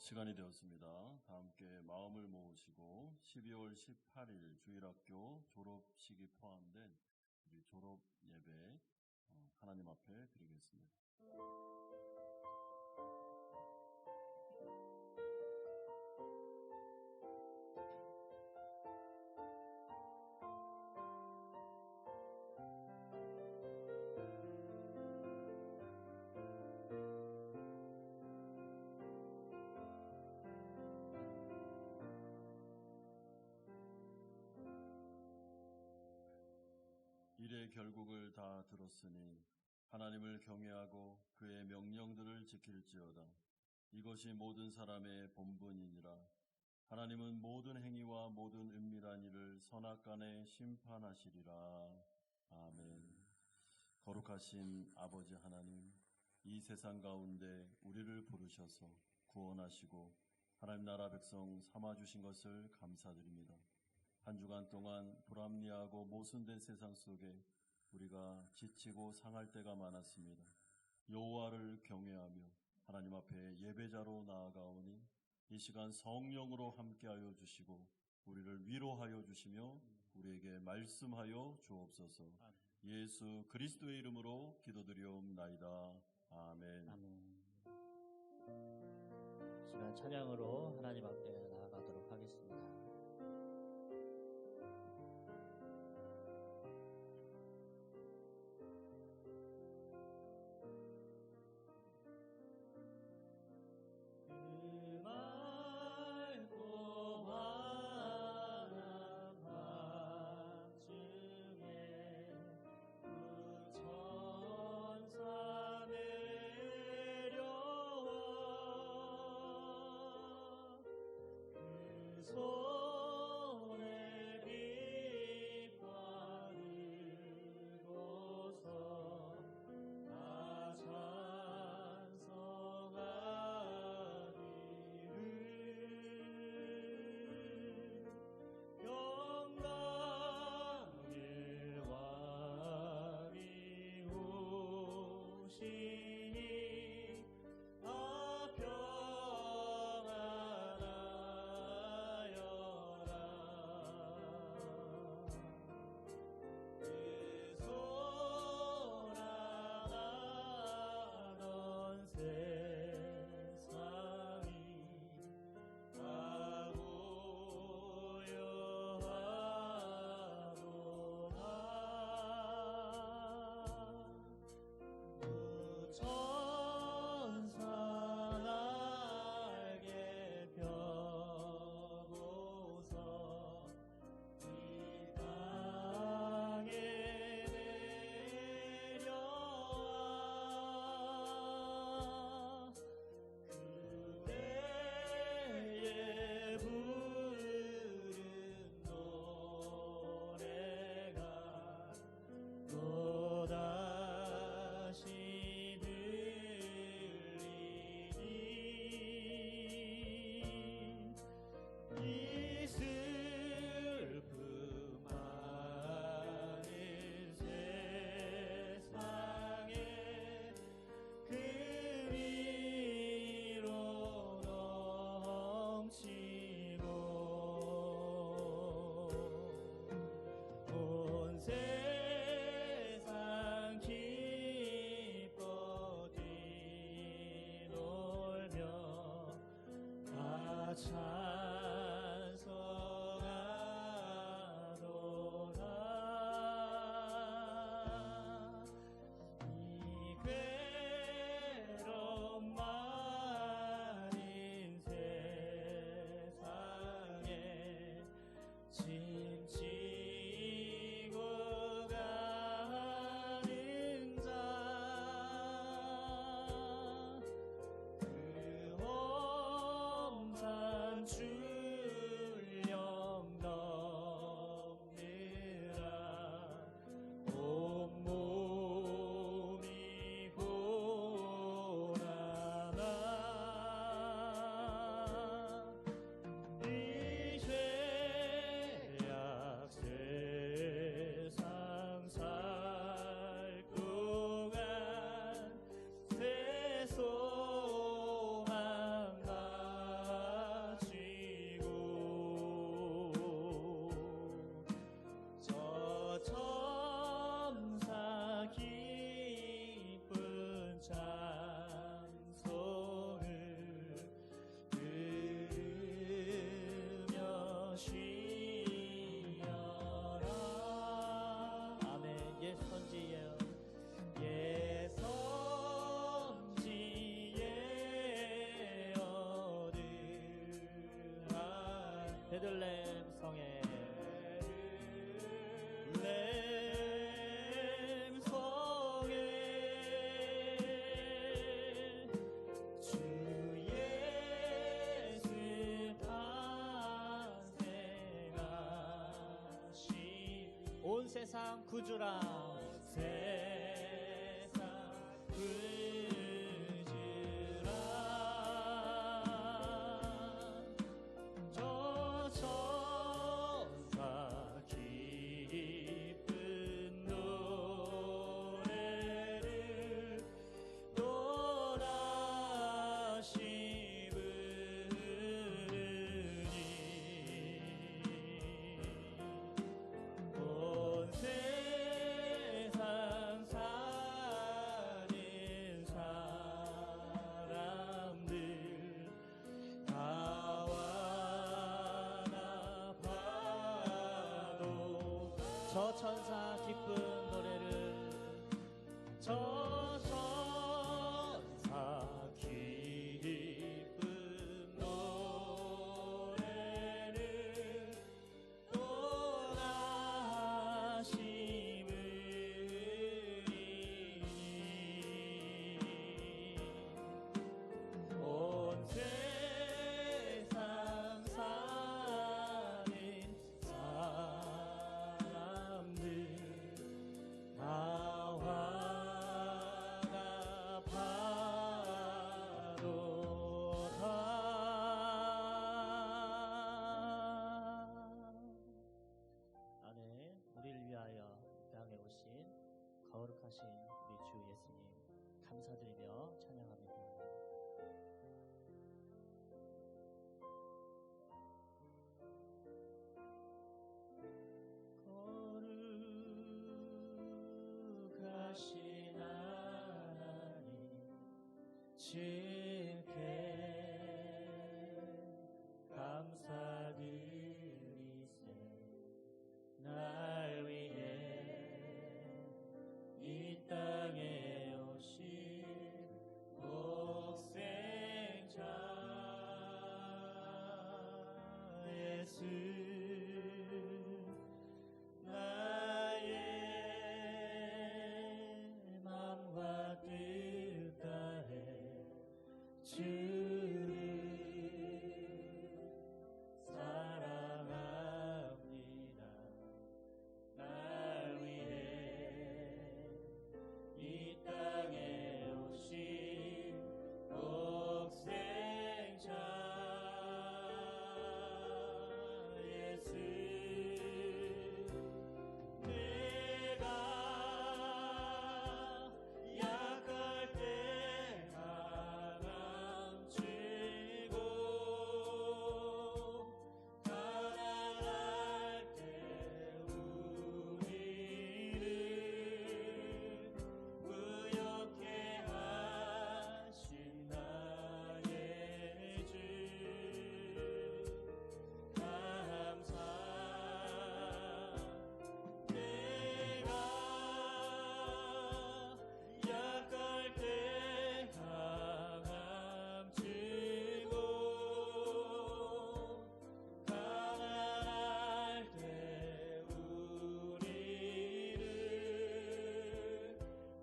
시간이 되었습니다. 다 함께 마음을 모으시고 12월 18일 주일학교 졸업식이 포함된 우리 졸업 예배 하나님 앞에 드리겠습니다. 일의 결국을 다 들었으니 하나님을 경외하고 그의 명령들을 지킬지어다. 이것이 모든 사람의 본분이니라. 하나님은 모든 행위와 모든 은밀한 일을 선악간에 심판하시리라. 아멘. 거룩하신 아버지 하나님, 이 세상 가운데 우리를 부르셔서 구원하시고 하나님 나라 백성 삼아주신 것을 감사드립니다. 한 주간 동안 불합리하고 모순된 세상 속에 우리가 지치고 상할 때가 많았습니다. 여호와를 경외하며 하나님 앞에 예배자로 나아가오니 이 시간 성령으로 함께하여 주시고 우리를 위로하여 주시며 우리에게 말씀하여 주옵소서. 예수 그리스도의 이름으로 기도드리옵나이다. 아멘. 아멘. 시간 찬양으로 하나님 앞에 나아가도록 하겠습니다. 소 베들레헴 성에 온 세상 구주라 저 천사 기쁜 노래를 또다시 부르니 온 세상 사는 사람들 가와나 봐도 저 천사 기쁜 노래를 저 천사 기쁜 노래를 또다시 부르니 온 세상 사는 사람들 나와나 바로다. 안에 우리를 위하여 이 땅에 오신 거룩하신 우리 주 예수님 감사드리며 찬양합니다. 거룩하신 하나님 주께 감사드리세 날 위해 이 땅에 오신 독생자 예수 나의 맘과 뜻 다해 주를 사랑합니다. 날 위해 이 땅에 오신 독생자 예수 내가 약할 때 강함 주고 가난할 때 우리를 부욕해 하신 나의 주 감사 내가 약할 때 강함 주고 가난할 때 우리를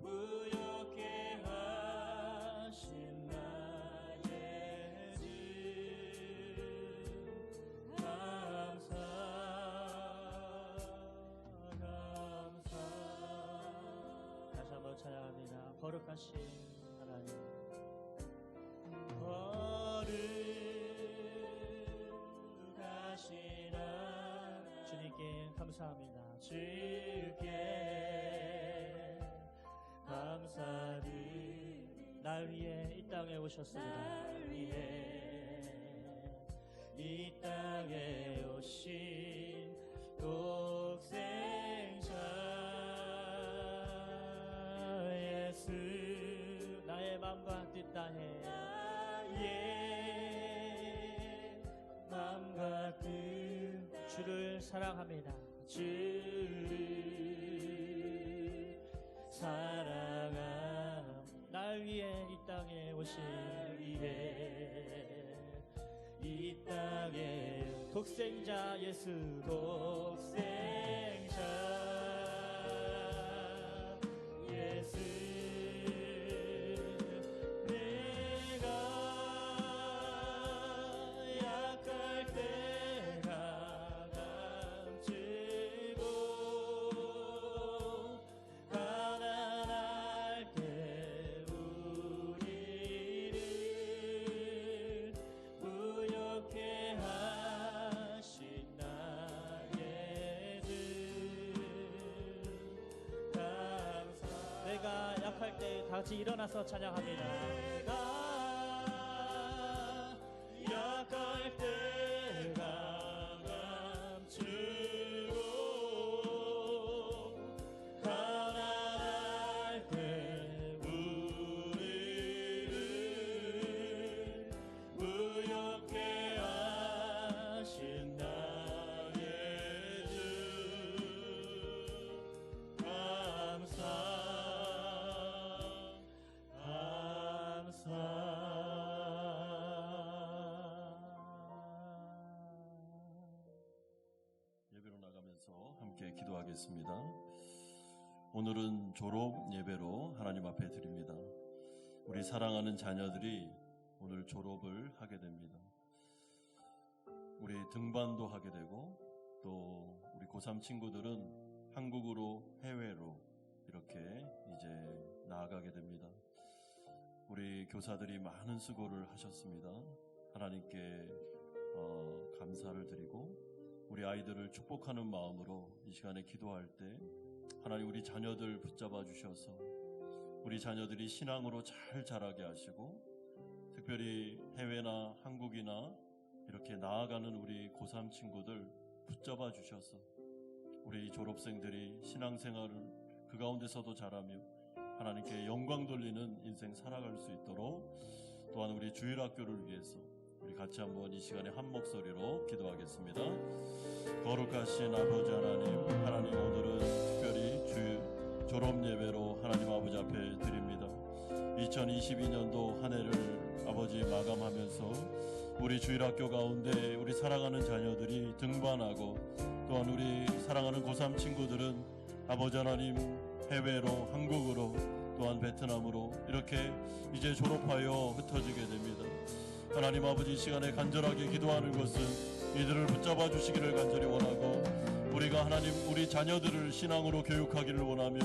부욕해 하신 나의 주 감사 다시 한번 찬양합니다. 거룩하신 하나님 거룩하신 하나님 주님께 감사합니다. 주께 감사드리 날 위해 이 땅에 오셨습니다. 날 위해 이 땅에 오신 독생자 예수 나의 맘과 뜻 다해 나의 맘과 뜻 주를 사랑합니다. 주를 사랑함 날 위해 이 땅에 오신 위해 이 땅에 독생자 예수 독생자 예수 내가 약할 때 가감치고 가난할 때 우리를 부욕해 하신 나의 주 감사 내가 약할 때 다같이 일어나서 찬양합니다. 내가 약할 때 감추고 가난할 때 우리를 부욕해 하신 나의 주 감사 예배로 나가면서 함께 기도하겠습니다. 오늘은 졸업 예배로 하나님 앞에 드립니다. 우리 사랑하는 자녀들이 오늘 졸업을 하게 됩니다. 우리 등반도 하게 되고 또 우리 고3 친구들은 한국으로 해외로 이렇게 이제 나아가게 됩니다. 우리 교사들이 많은 수고를 하셨습니다. 하나님께 감사를 드리고 우리 아이들을 축복하는 마음으로 이 시간에 기도할 때 하나님 우리 자녀들 붙잡아 주셔서 우리 자녀들이 신앙으로 잘 자라게 하시고 특별히 해외나 한국이나 이렇게 나아가는 우리 고3 친구들 붙잡아 주셔서 우리 졸업생들이 신앙생활을 그 가운데서도 잘하며 하나님께 영광 돌리는 인생 살아갈 수 있도록 또한 우리 주일학교를 위해서 우리 같이 한번 이 시간에 한 목소리로 기도하겠습니다. 거룩하신 아버지 하나님 오늘은 특별히 주 졸업 예배로 하나님 아버지 앞에 드립니다. 2022년도 한 해를 아버지 마감하면서 우리 주일학교 가운데 우리 사랑하는 자녀들이 등반하고 또한 우리 사랑하는 고3 친구들은 아버지 하나님 해외로 한국으로 또한 베트남으로 이렇게 이제 졸업하여 흩어지게 됩니다. 하나님 아버지 이 시간에 간절하게 기도하는 것은 이들을 붙잡아 주시기를 간절히 원하고 우리가 하나님 우리 자녀들을 신앙으로 교육하기를 원하며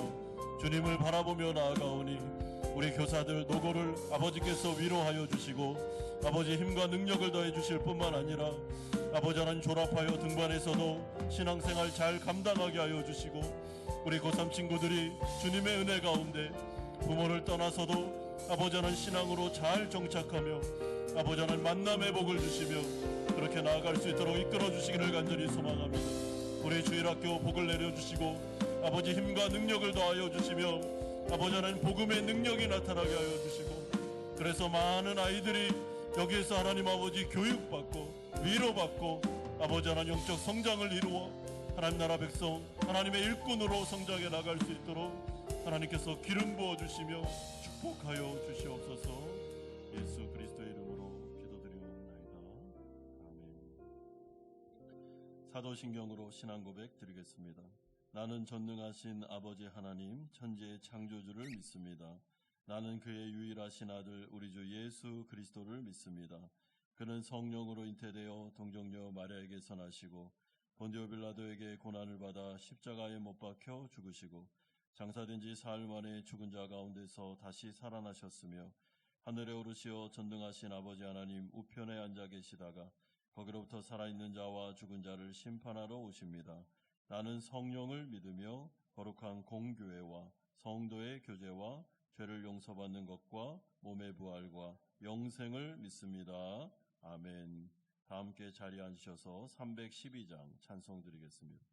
주님을 바라보며 나아가오니 우리 교사들 노고를 아버지께서 위로하여 주시고 아버지 힘과 능력을 더해 주실 뿐만 아니라 아버지 하나님 졸업하여 등반에서도 신앙생활 잘 감당하게 하여 주시고 우리 고3 친구들이 주님의 은혜 가운데 부모를 떠나서도 아버지 하나님 신앙으로 잘 정착하며 아버지 하나님 만남의 복을 주시며 그렇게 나아갈 수 있도록 이끌어 주시기를 간절히 소망합니다. 우리 주일학교 복을 내려주시고 아버지 힘과 능력을 더하여 주시며 아버지 하나님 복음의 능력이 나타나게 하여 주시고 그래서 많은 아이들이 여기에서 하나님 아버지 교육받고 위로받고 아버지 하나님 영적 성장을 이루어 하나님 나라 백성 하나님의 일꾼으로 성장해 나갈 수 있도록 하나님께서 기름 부어주시며 축복하여 주시옵소서. 예수 그리스도의 이름으로 기도드리옵나이다. 아멘. 사도신경으로 신앙 고백 드리겠습니다. 나는 전능하신 아버지 하나님 천지의 창조주를 믿습니다. 나는 그의 유일하신 아들 우리 주 예수 그리스도를 믿습니다. 그는 성령으로 잉태되어 동정녀 마리아에게서 나시고 본디오 빌라도에게 고난을 받아 십자가에 못 박혀 죽으시고 장사된 지 사흘 만에 죽은 자 가운데서 다시 살아나셨으며 하늘에 오르시어 전능하신 아버지 하나님 우편에 앉아 계시다가 거기로부터 살아있는 자와 죽은 자를 심판하러 오십니다. 나는 성령을 믿으며 거룩한 공교회와 성도의 교제와 죄를 용서받는 것과 몸의 부활과 영생을 믿습니다. 아멘. 다 함께 자리에 앉으셔서 312장 찬송 드리겠습니다.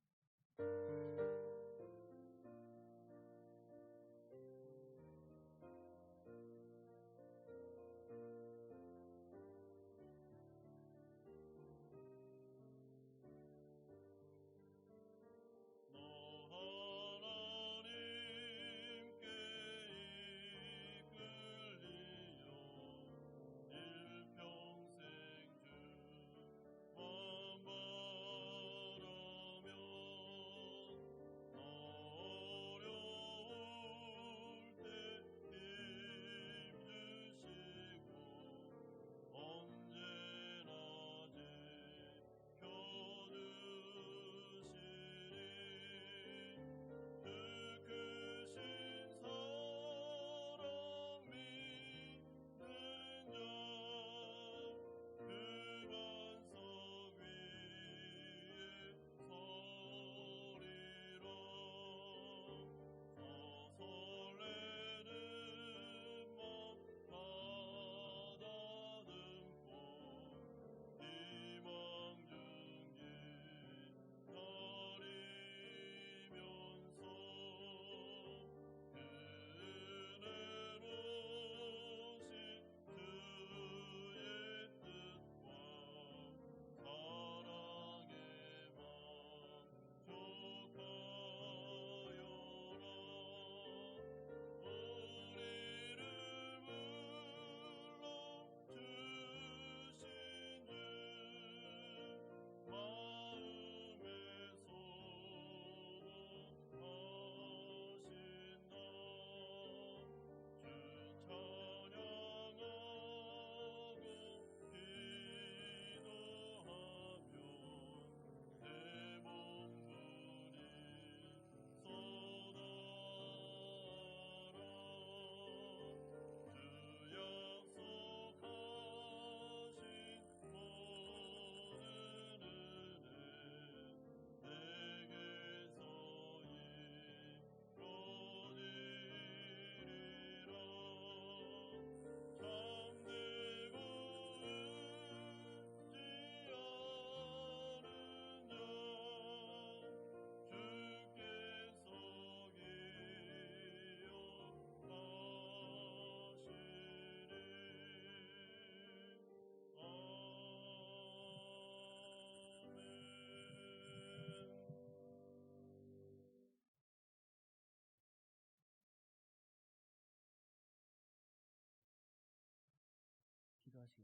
일평생 주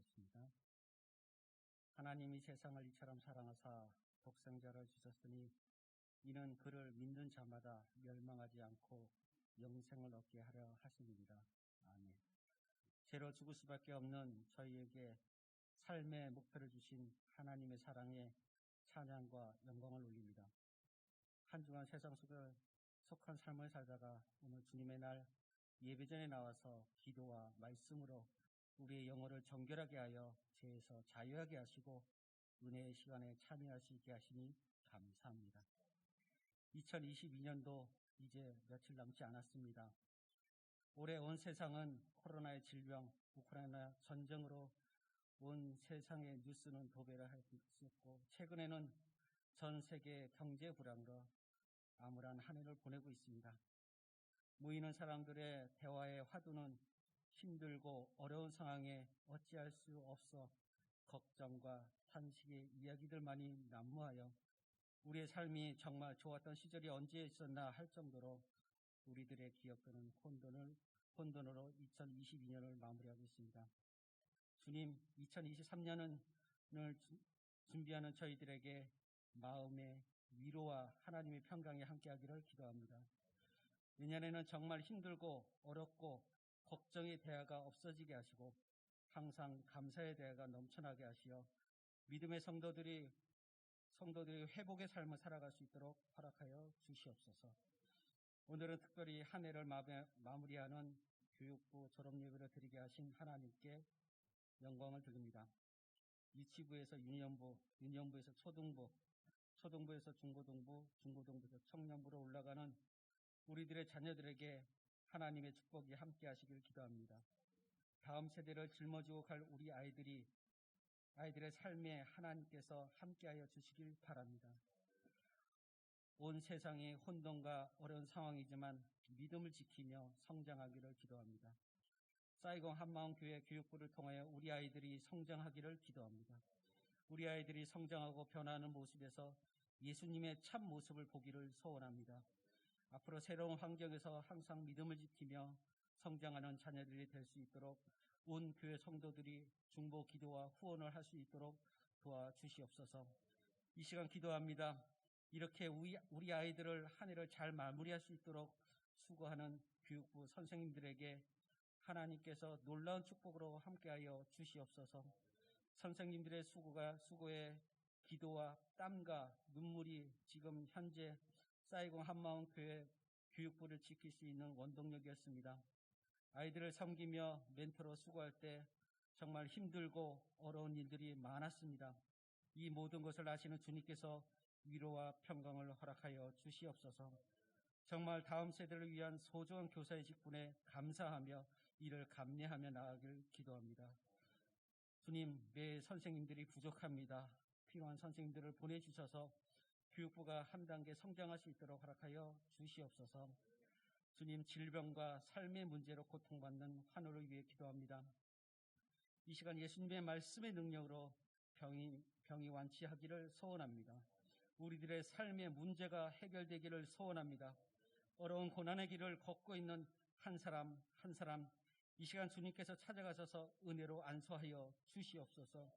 기도하겠습니다. 하나님이 세상을 이처럼 사랑하사 독생자를 주셨으니 이는 그를 믿는 자마다 멸망하지 않고 영생을 얻게 하려 하심이니라. 아멘. 죄로 죽을 수밖에 없는 저희에게 삶의 목표를 주신 하나님의 사랑에 찬양과 영광을 올립니다. 한 주간 세상 속에 속한 삶을 살다가 오늘 주님의 날 예배전에 나와서 기도와 말씀으로 우리의 영혼을 정결하게 하여 죄에서 자유하게 하시고 은혜의 시간에 참여할 수 있게 하시니 감사합니다. 2022년도 이제 며칠 남지 않았습니다. 올해 온 세상은 코로나의 질병, 우크라이나 전쟁으로 온 세상의 뉴스는 도배를 했었고, 최근에는 전 세계 경제 불황으로 암울한 한 해를 보내고 있습니다. 모이는 사람들의 대화의 화두는 힘들고 어려운 상황에 어찌할 수 없어 걱정과 탄식의 이야기들만이 난무하여 우리의 삶이 정말 좋았던 시절이 언제 있었나 할 정도로 우리들의 기억되는 혼돈으로 2022년을 마무리하고 있습니다. 주님, 2023년을 준비하는 저희들에게 마음의 위로와 하나님의 평강이 함께하기를 기도합니다. 내년에는 정말 힘들고 어렵고 걱정의 대화가 없어지게 하시고 항상 감사의 대화가 넘쳐나게 하시어 믿음의 성도들이 회복의 삶을 살아갈 수 있도록 허락하여 주시옵소서. 오늘은 특별히 한 해를 마무리하는 교육부 졸업예배를 드리게 하신 하나님께 영광을 드립니다. 유치부에서 유년부, 유년부에서 초등부, 초등부에서 중고등부, 중고등부에서 청년부로 올라가는 우리들의 자녀들에게 하나님의 축복이 함께 하시길 기도합니다. 다음 세대를 짊어지고 갈 우리 아이들의 삶에 하나님께서 함께하여 주시길 바랍니다. 온 세상이 혼돈과 어려운 상황이지만 믿음을 지키며 성장하기를 기도합니다. 사이공 한마음교회 교육부를 통하여 우리 아이들이 성장하기를 기도합니다. 우리 아이들이 성장하고 변화하는 모습에서 예수님의 참 모습을 보기를 소원합니다. 앞으로 새로운 환경에서 항상 믿음을 지키며 성장하는 자녀들이 될 수 있도록 온 교회 성도들이 중보 기도와 후원을 할 수 있도록 도와주시옵소서. 이 시간 기도합니다. 이렇게 우리 아이들을 한 해를 잘 마무리할 수 있도록 수고하는 교육부 선생님들에게 하나님께서 놀라운 축복으로 함께하여 주시옵소서. 선생님들의 수고에 기도와 땀과 눈물이 지금 현재 사이공 한마음교회 교육부를 지킬 수 있는 원동력이었습니다. 아이들을 섬기며 멘토로 수고할 때 정말 힘들고 어려운 일들이 많았습니다. 이 모든 것을 아시는 주님께서 위로와 평강을 허락하여 주시옵소서. 정말 다음 세대를 위한 소중한 교사의 직분에 감사하며 이를 감내하며 나아가길 기도합니다. 주님, 매 선생님들이 부족합니다. 필요한 선생님들을 보내주셔서 교육부가 한 단계 성장할 수 있도록 허락하여 주시옵소서. 주님, 질병과 삶의 문제로 고통받는 환우를 위해 기도합니다. 이 시간 예수님의 말씀의 능력으로 병이 완치하기를 소원합니다. 우리들의 삶의 문제가 해결되기를 소원합니다. 어려운 고난의 길을 걷고 있는 한 사람 한 사람 이 시간 주님께서 찾아가셔서 은혜로 안수하여 주시옵소서.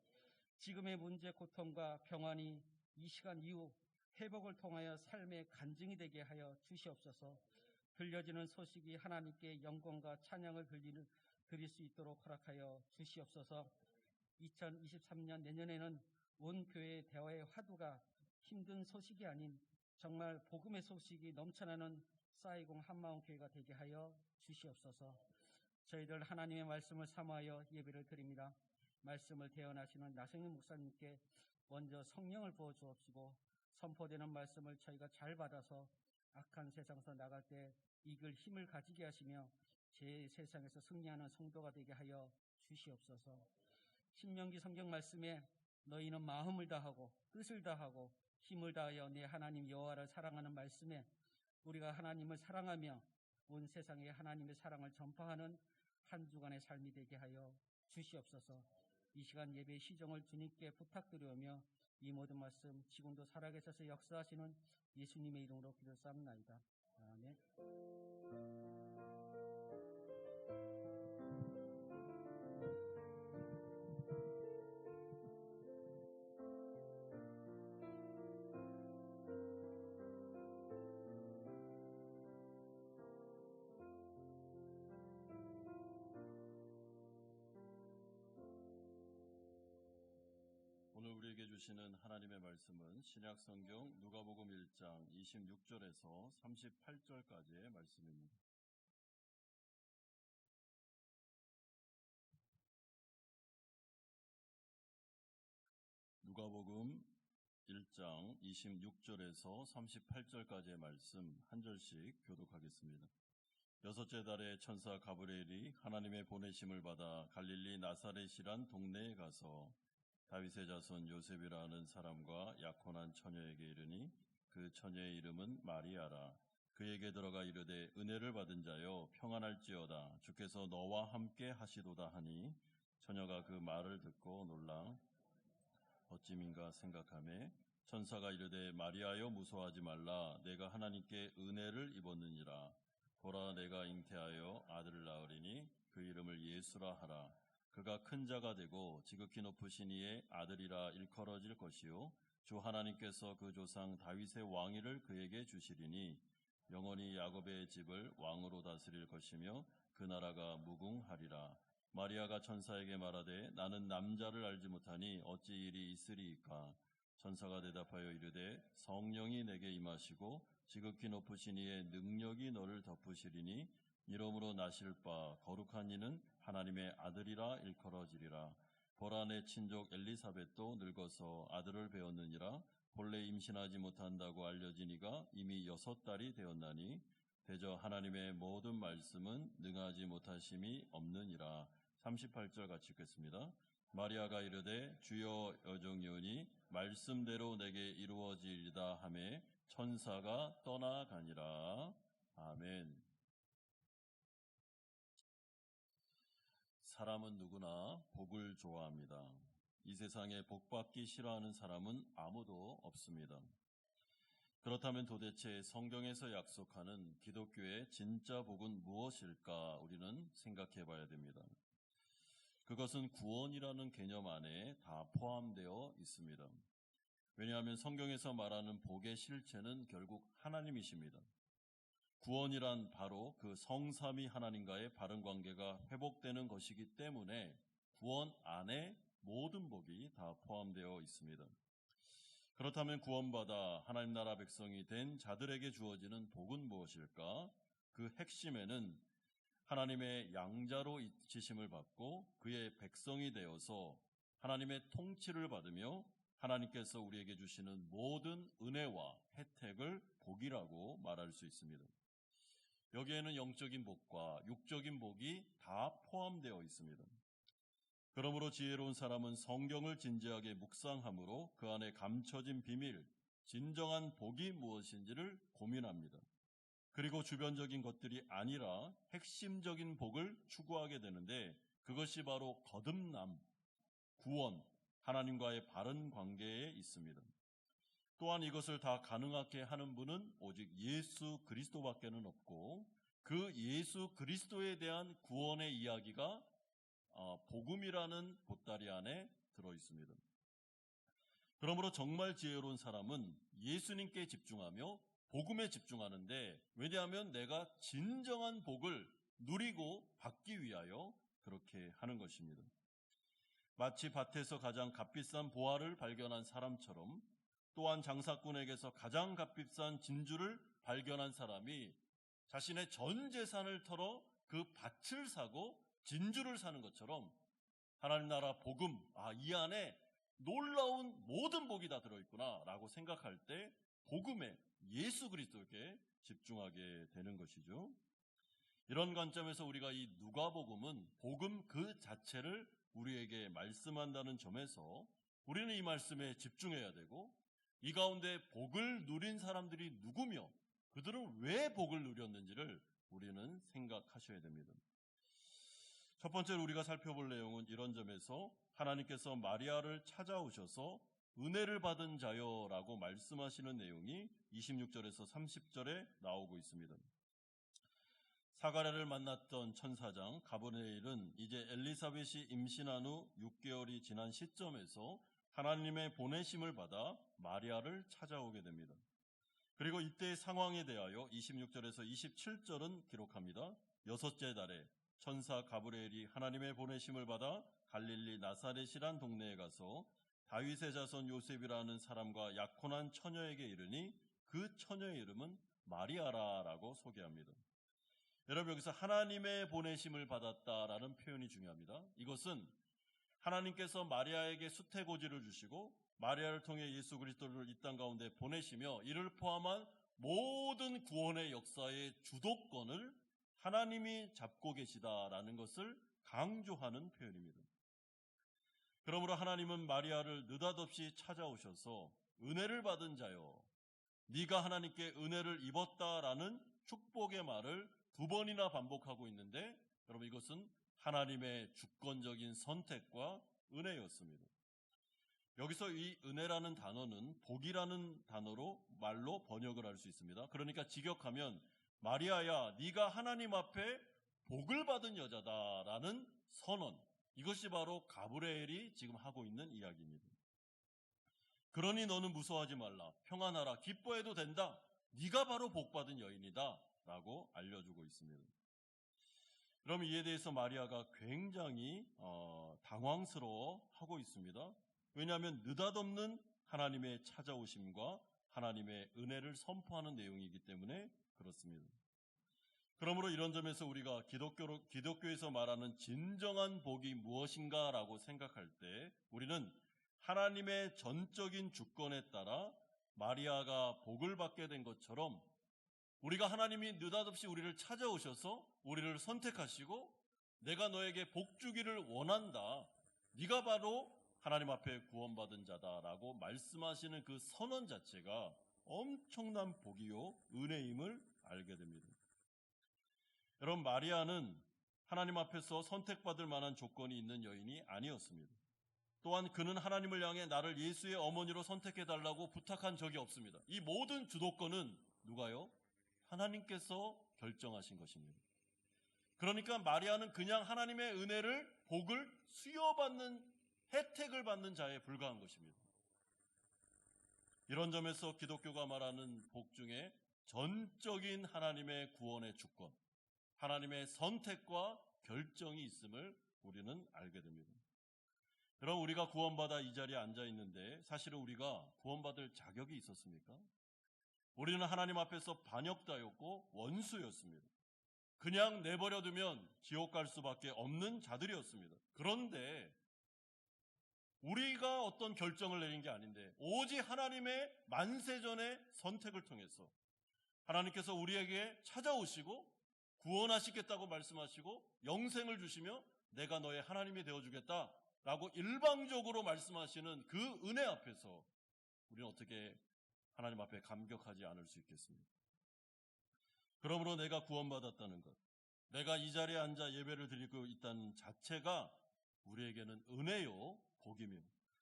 지금의 문제, 고통과 병환이 이 시간 이후 회복을 통하여 삶의 간증이 되게 하여 주시옵소서. 들려지는 소식이 하나님께 영광과 찬양을 드릴 수 있도록 허락하여 주시옵소서. 2023년 내년에는 온 교회의 대화의 화두가 힘든 소식이 아닌 정말 복음의 소식이 넘쳐나는 사이공 한마음교회가 되게 하여 주시옵소서. 저희들 하나님의 말씀을 사모하여 예배를 드립니다. 말씀을 대언하시는 나성윤 목사님께 먼저 성령을 부어 주옵시고 선포되는 말씀을 저희가 잘 받아서 악한 세상에서 나갈 때 이길 힘을 가지게 하시며 제 세상에서 승리하는 성도가 되게 하여 주시옵소서. 신명기 성경 말씀에 너희는 마음을 다하고 뜻을 다하고 힘을 다하여 내 하나님 여호와를 사랑하는 말씀에 우리가 하나님을 사랑하며 온 세상에 하나님의 사랑을 전파하는 한 주간의 삶이 되게 하여 주시옵소서. 이 시간 예배의 시정을 주님께 부탁드리오며 이 모든 말씀 지금도 살아계셔서 역사하시는 예수님의 이름으로 기도드리옵나이다. 아멘. 오늘 우리에게 주시는 하나님의 말씀은 신약 성경 누가복음 1장 26절에서 38절까지의 말씀입니다. 누가복음 1장 26절에서 38절까지의 말씀 한 절씩 교독하겠습니다. 여섯째 달에 천사 가브리엘이 하나님의 보내심을 받아 갈릴리 나사렛이란 동네에 가서 다윗의 자손 요셉이라 하는 사람과 약혼한 처녀에게 이르니 그 처녀의 이름은 마리아라. 그에게 들어가 이르되 은혜를 받은 자여 평안할지어다. 주께서 너와 함께 하시도다 하니 처녀가 그 말을 듣고 놀라 어찌민가 생각하매 천사가 이르되 마리아여 무서워하지 말라. 내가 하나님께 은혜를 입었느니라. 보라 내가 잉태하여 아들을 낳으리니 그 이름을 예수라 하라. 그가 큰 자가 되고 지극히 높으신 이의 아들이라 일컬어질 것이요 주 하나님께서 그 조상 다윗의 왕위를 그에게 주시리니 영원히 야곱의 집을 왕으로 다스릴 것이며 그 나라가 무궁하리라. 마리아가 천사에게 말하되 나는 남자를 알지 못하니 어찌 일이 있으리이까. 천사가 대답하여 이르되 성령이 내게 임하시고 지극히 높으신 이의 능력이 너를 덮으시리니 이러므로 나실 바 거룩한 이는 하나님의 아들이라 일컬어지리라. 보라 내 친족 엘리사벳도 늙어서 아들을 배웠느니라. 본래 임신하지 못한다고 알려진 이가 이미 6달이 되었나니 대저 하나님의 모든 말씀은 능하지 못하심이 없느니라. 38절 같이 읽겠습니다. 마리아가 이르되 주여 여종이오니 말씀대로 내게 이루어지리다 하매 천사가 떠나가니라. 아멘. 사람은 누구나 복을 좋아합니다. 이 세상에 복받기 싫어하는 사람은 아무도 없습니다. 그렇다면 도대체 성경에서 약속하는 기독교의 진짜 복은 무엇일까 우리는 생각해 봐야 됩니다. 그것은 구원이라는 개념 안에 다 포함되어 있습니다. 왜냐하면 성경에서 말하는 복의 실체는 결국 하나님이십니다. 구원이란 바로 그 성삼위 하나님과의 바른 관계가 회복되는 것이기 때문에 구원 안에 모든 복이 다 포함되어 있습니다. 그렇다면 구원받아 하나님 나라 백성이 된 자들에게 주어지는 복은 무엇일까? 그 핵심에는 하나님의 양자로 지심을 받고 그의 백성이 되어서 하나님의 통치를 받으며 하나님께서 우리에게 주시는 모든 은혜와 혜택을 복이라고 말할 수 있습니다. 여기에는 영적인 복과 육적인 복이 다 포함되어 있습니다. 그러므로 지혜로운 사람은 성경을 진지하게 묵상함으로 그 안에 감춰진 비밀, 진정한 복이 무엇인지를 고민합니다. 그리고 주변적인 것들이 아니라 핵심적인 복을 추구하게 되는데 그것이 바로 거듭남, 구원, 하나님과의 바른 관계에 있습니다. 또한 이것을 다 가능하게 하는 분은 오직 예수 그리스도밖에는 없고 그 예수 그리스도에 대한 구원의 이야기가 복음이라는 보따리 안에 들어있습니다. 그러므로 정말 지혜로운 사람은 예수님께 집중하며 복음에 집중하는데 왜냐하면 내가 진정한 복을 누리고 받기 위하여 그렇게 하는 것입니다. 마치 밭에서 가장 값비싼 보화를 발견한 사람처럼 또한 장사꾼에게서 가장 값비싼 진주를 발견한 사람이 자신의 전 재산을 털어 그 밭을 사고 진주를 사는 것처럼 하나님 나라 복음, 이 안에 놀라운 모든 복이 다 들어있구나 라고 생각할 때 복음에 예수 그리스도에게 집중하게 되는 것이죠. 이런 관점에서 우리가 이 누가복음은 복음 그 자체를 우리에게 말씀한다는 점에서 우리는 이 말씀에 집중해야 되고 이 가운데 복을 누린 사람들이 누구며 그들은 왜 복을 누렸는지를 우리는 생각하셔야 됩니다. 첫 번째로 우리가 살펴볼 내용은 이런 점에서 하나님께서 마리아를 찾아오셔서 은혜를 받은 자여라고 말씀하시는 내용이 26절에서 30절에 나오고 있습니다. 사가랴를 만났던 천사장 가브리엘은 이제 엘리사벳이 임신한 후 6개월이 지난 시점에서 하나님의 보내심을 받아 마리아를 찾아오게 됩니다. 그리고 이때의 상황에 대하여 26절에서 27절은 기록합니다. 6째 달에 천사 가브리엘이 하나님의 보내심을 받아 갈릴리 나사렛이란 동네에 가서 다윗의 자손 요셉이라는 사람과 약혼한 처녀에게 이르니 그 처녀의 이름은 마리아라라고 소개합니다. 여러분, 여기서 하나님의 보내심을 받았다라는 표현이 중요합니다. 이것은 하나님께서 마리아에게 수태고지를 주시고 마리아를 통해 예수 그리스도를 이 땅 가운데 보내시며 이를 포함한 모든 구원의 역사의 주도권을 하나님이 잡고 계시다라는 것을 강조하는 표현입니다. 그러므로 하나님은 마리아를 느닷없이 찾아오셔서 은혜를 받은 자여, 네가 하나님께 은혜를 입었다라는 축복의 말을 2번이나 반복하고 있는데, 여러분, 이것은 하나님의 주권적인 선택과 은혜였습니다. 여기서 이 은혜라는 단어는 복이라는 단어로 말로 번역을 할 수 있습니다. 그러니까 직역하면 마리아야, 네가 하나님 앞에 복을 받은 여자다라는 선언, 이것이 바로 가브리엘이 지금 하고 있는 이야기입니다. 그러니 너는 무서워하지 말라, 평안하라, 기뻐해도 된다, 네가 바로 복받은 여인이다 라고 알려주고 있습니다. 그럼 이에 대해서 마리아가 굉장히 당황스러워하고 있습니다. 왜냐하면 느닷없는 하나님의 찾아오심과 하나님의 은혜를 선포하는 내용이기 때문에 그렇습니다. 그러므로 이런 점에서 우리가 기독교에서 말하는 진정한 복이 무엇인가라고 생각할 때 우리는 하나님의 전적인 주권에 따라 마리아가 복을 받게 된 것처럼 우리가 하나님이 느닷없이 우리를 찾아오셔서 우리를 선택하시고 내가 너에게 복 주기를 원한다, 네가 바로 하나님 앞에 구원받은 자다라고 말씀하시는 그 선언 자체가 엄청난 복이요 은혜임을 알게 됩니다. 여러분, 마리아는 하나님 앞에서 선택받을 만한 조건이 있는 여인이 아니었습니다. 또한 그는 하나님을 향해 나를 예수의 어머니로 선택해달라고 부탁한 적이 없습니다. 이 모든 주도권은 누가요? 하나님께서 결정하신 것입니다. 그러니까 마리아는 그냥 하나님의 은혜를, 복을 수여받는, 혜택을 받는 자에 불과한 것입니다. 이런 점에서 기독교가 말하는 복 중에 전적인 하나님의 구원의 주권, 하나님의 선택과 결정이 있음을 우리는 알게 됩니다. 여러분, 우리가 구원받아 이 자리에 앉아 있는데 사실은 우리가 구원받을 자격이 있었습니까? 우리는 하나님 앞에서 반역자였고 원수였습니다. 그냥 내버려두면 지옥 갈 수밖에 없는 자들이었습니다. 그런데 우리가 어떤 결정을 내린 게 아닌데 오직 하나님의 만세전의 선택을 통해서 하나님께서 우리에게 찾아오시고 구원하시겠다고 말씀하시고 영생을 주시며 내가 너의 하나님이 되어주겠다라고 일방적으로 말씀하시는 그 은혜 앞에서 우리는 어떻게 하나님 앞에 감격하지 않을 수 있겠습니까? 그러므로 내가 구원받았다는 것, 내가 이 자리에 앉아 예배를 드리고 있다는 자체가 우리에게는 은혜요 복이며,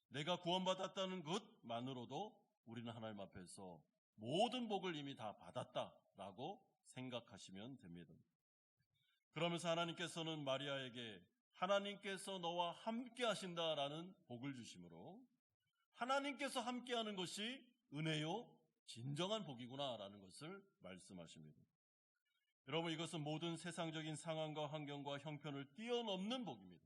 내가 구원받았다는 것만으로도 우리는 하나님 앞에서 모든 복을 이미 다 받았다라고 생각하시면 됩니다. 그러면서 하나님께서는 마리아에게 하나님께서 너와 함께 하신다라는 복을 주심으로 하나님께서 함께하는 것이 은혜요 진정한 복이구나라는 것을 말씀하십니다. 여러분, 이것은 모든 세상적인 상황과 환경과 형편을 뛰어넘는 복입니다.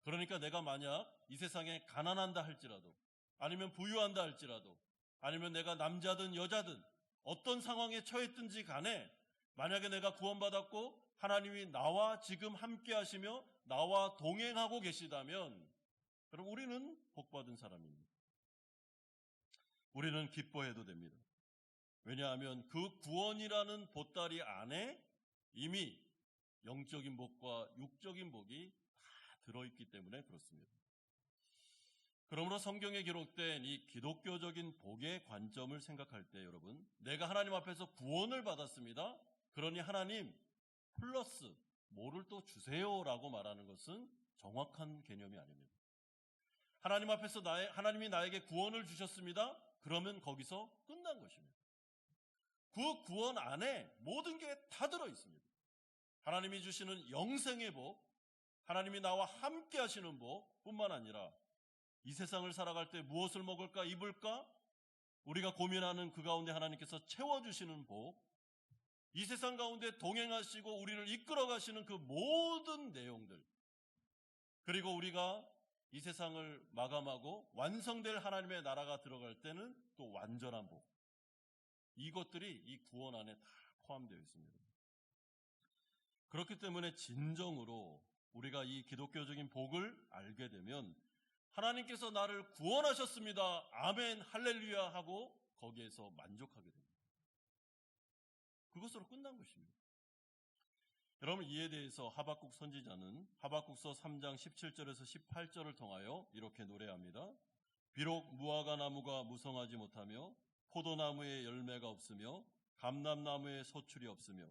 그러니까 내가 만약 이 세상에 가난한다 할지라도, 아니면 부유한다 할지라도, 아니면 내가 남자든 여자든 어떤 상황에 처했든지 간에 만약에 내가 구원받았고 하나님이 나와 지금 함께 하시며 나와 동행하고 계시다면 여러분, 우리는 복받은 사람입니다. 우리는 기뻐해도 됩니다. 왜냐하면 그 구원이라는 보따리 안에 이미 영적인 복과 육적인 복이 다 들어있기 때문에 그렇습니다. 그러므로 성경에 기록된 이 기독교적인 복의 관점을 생각할 때 여러분, 내가 하나님 앞에서 구원을 받았습니다. 그러니 하나님 플러스 뭐를 또 주세요라고 말하는 것은 정확한 개념이 아닙니다. 하나님 앞에서 하나님이 나에게 구원을 주셨습니다. 그러면 거기서 끝난 것입니다. 그 구원 안에 모든 게 다 들어있습니다. 하나님이 주시는 영생의 복, 하나님이 나와 함께 하시는 복 뿐만 아니라 이 세상을 살아갈 때 무엇을 먹을까 입을까 우리가 고민하는 그 가운데 하나님께서 채워주시는 복, 이 세상 가운데 동행하시고 우리를 이끌어 가시는 그 모든 내용들, 그리고 우리가 이 세상을 마감하고 완성될 하나님의 나라가 들어갈 때는 또 완전한 복. 이것들이 이 구원 안에 다 포함되어 있습니다. 그렇기 때문에 진정으로 우리가 이 기독교적인 복을 알게 되면 하나님께서 나를 구원하셨습니다. 아멘, 할렐루야 하고 거기에서 만족하게 됩니다. 그것으로 끝난 것입니다. 여러분, 이에 대해서 하박국 선지자는 하박국서 3장 17절에서 18절을 통하여 이렇게 노래합니다. 비록 무화과 나무가 무성하지 못하며 포도나무에 열매가 없으며 감람나무에 소출이 없으며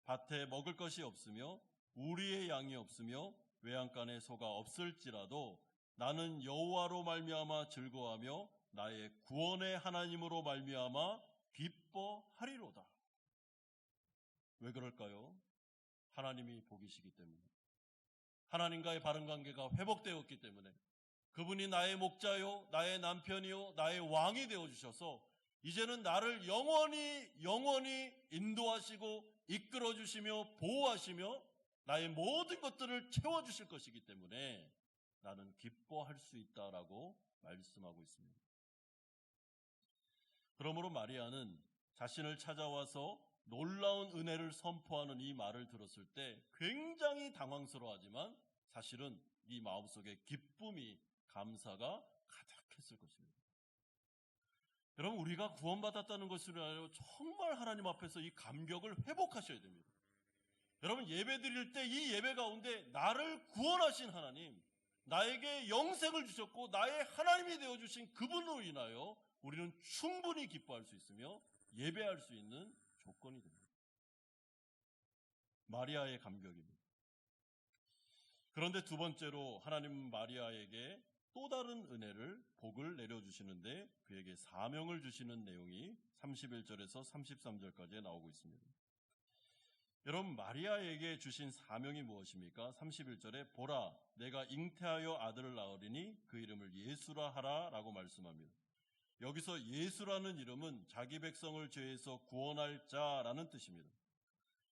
밭에 먹을 것이 없으며 우리의 양이 없으며 외양간에 소가 없을지라도 나는 여호와로 말미암아 즐거워하며 나의 구원의 하나님으로 말미암아 기뻐하리로다. 왜 그럴까요? 하나님이 복이시기 때문에, 하나님과의 바른 관계가 회복되었기 때문에, 그분이 나의 목자요, 나의 남편이요, 나의 왕이 되어주셔서 이제는 나를 영원히 인도하시고 이끌어주시며 보호하시며 나의 모든 것들을 채워주실 것이기 때문에 나는 기뻐할 수 있다라고 말씀하고 있습니다. 그러므로 마리아는 자신을 찾아와서 놀라운 은혜를 선포하는 이 말을 들었을 때 굉장히 당황스러워하지만 사실은 이 마음속에 기쁨이, 감사가 가득했을 것입니다. 여러분, 우리가 구원받았다는 것으로 알고 정말 하나님 앞에서 이 감격을 회복하셔야 됩니다. 여러분, 예배 드릴 때 이 예배 가운데 나를 구원하신 하나님, 나에게 영생을 주셨고 나의 하나님이 되어주신 그분으로 인하여 우리는 충분히 기뻐할 수 있으며 예배할 수 있는 조건이 됩니다. 마리아의 감격입니다. 그런데 두 번째로 하나님은 마리아에게 또 다른 은혜를, 복을 내려주시는데 그에게 사명을 주시는 내용이 31절에서 33절까지 나오고 있습니다. 여러분, 마리아에게 주신 사명이 무엇입니까? 31절에 보라, 내가 잉태하여 아들을 낳으리니 그 이름을 예수라 하라 라고 말씀합니다. 여기서 예수라는 이름은 자기 백성을 죄에서 구원할 자라는 뜻입니다.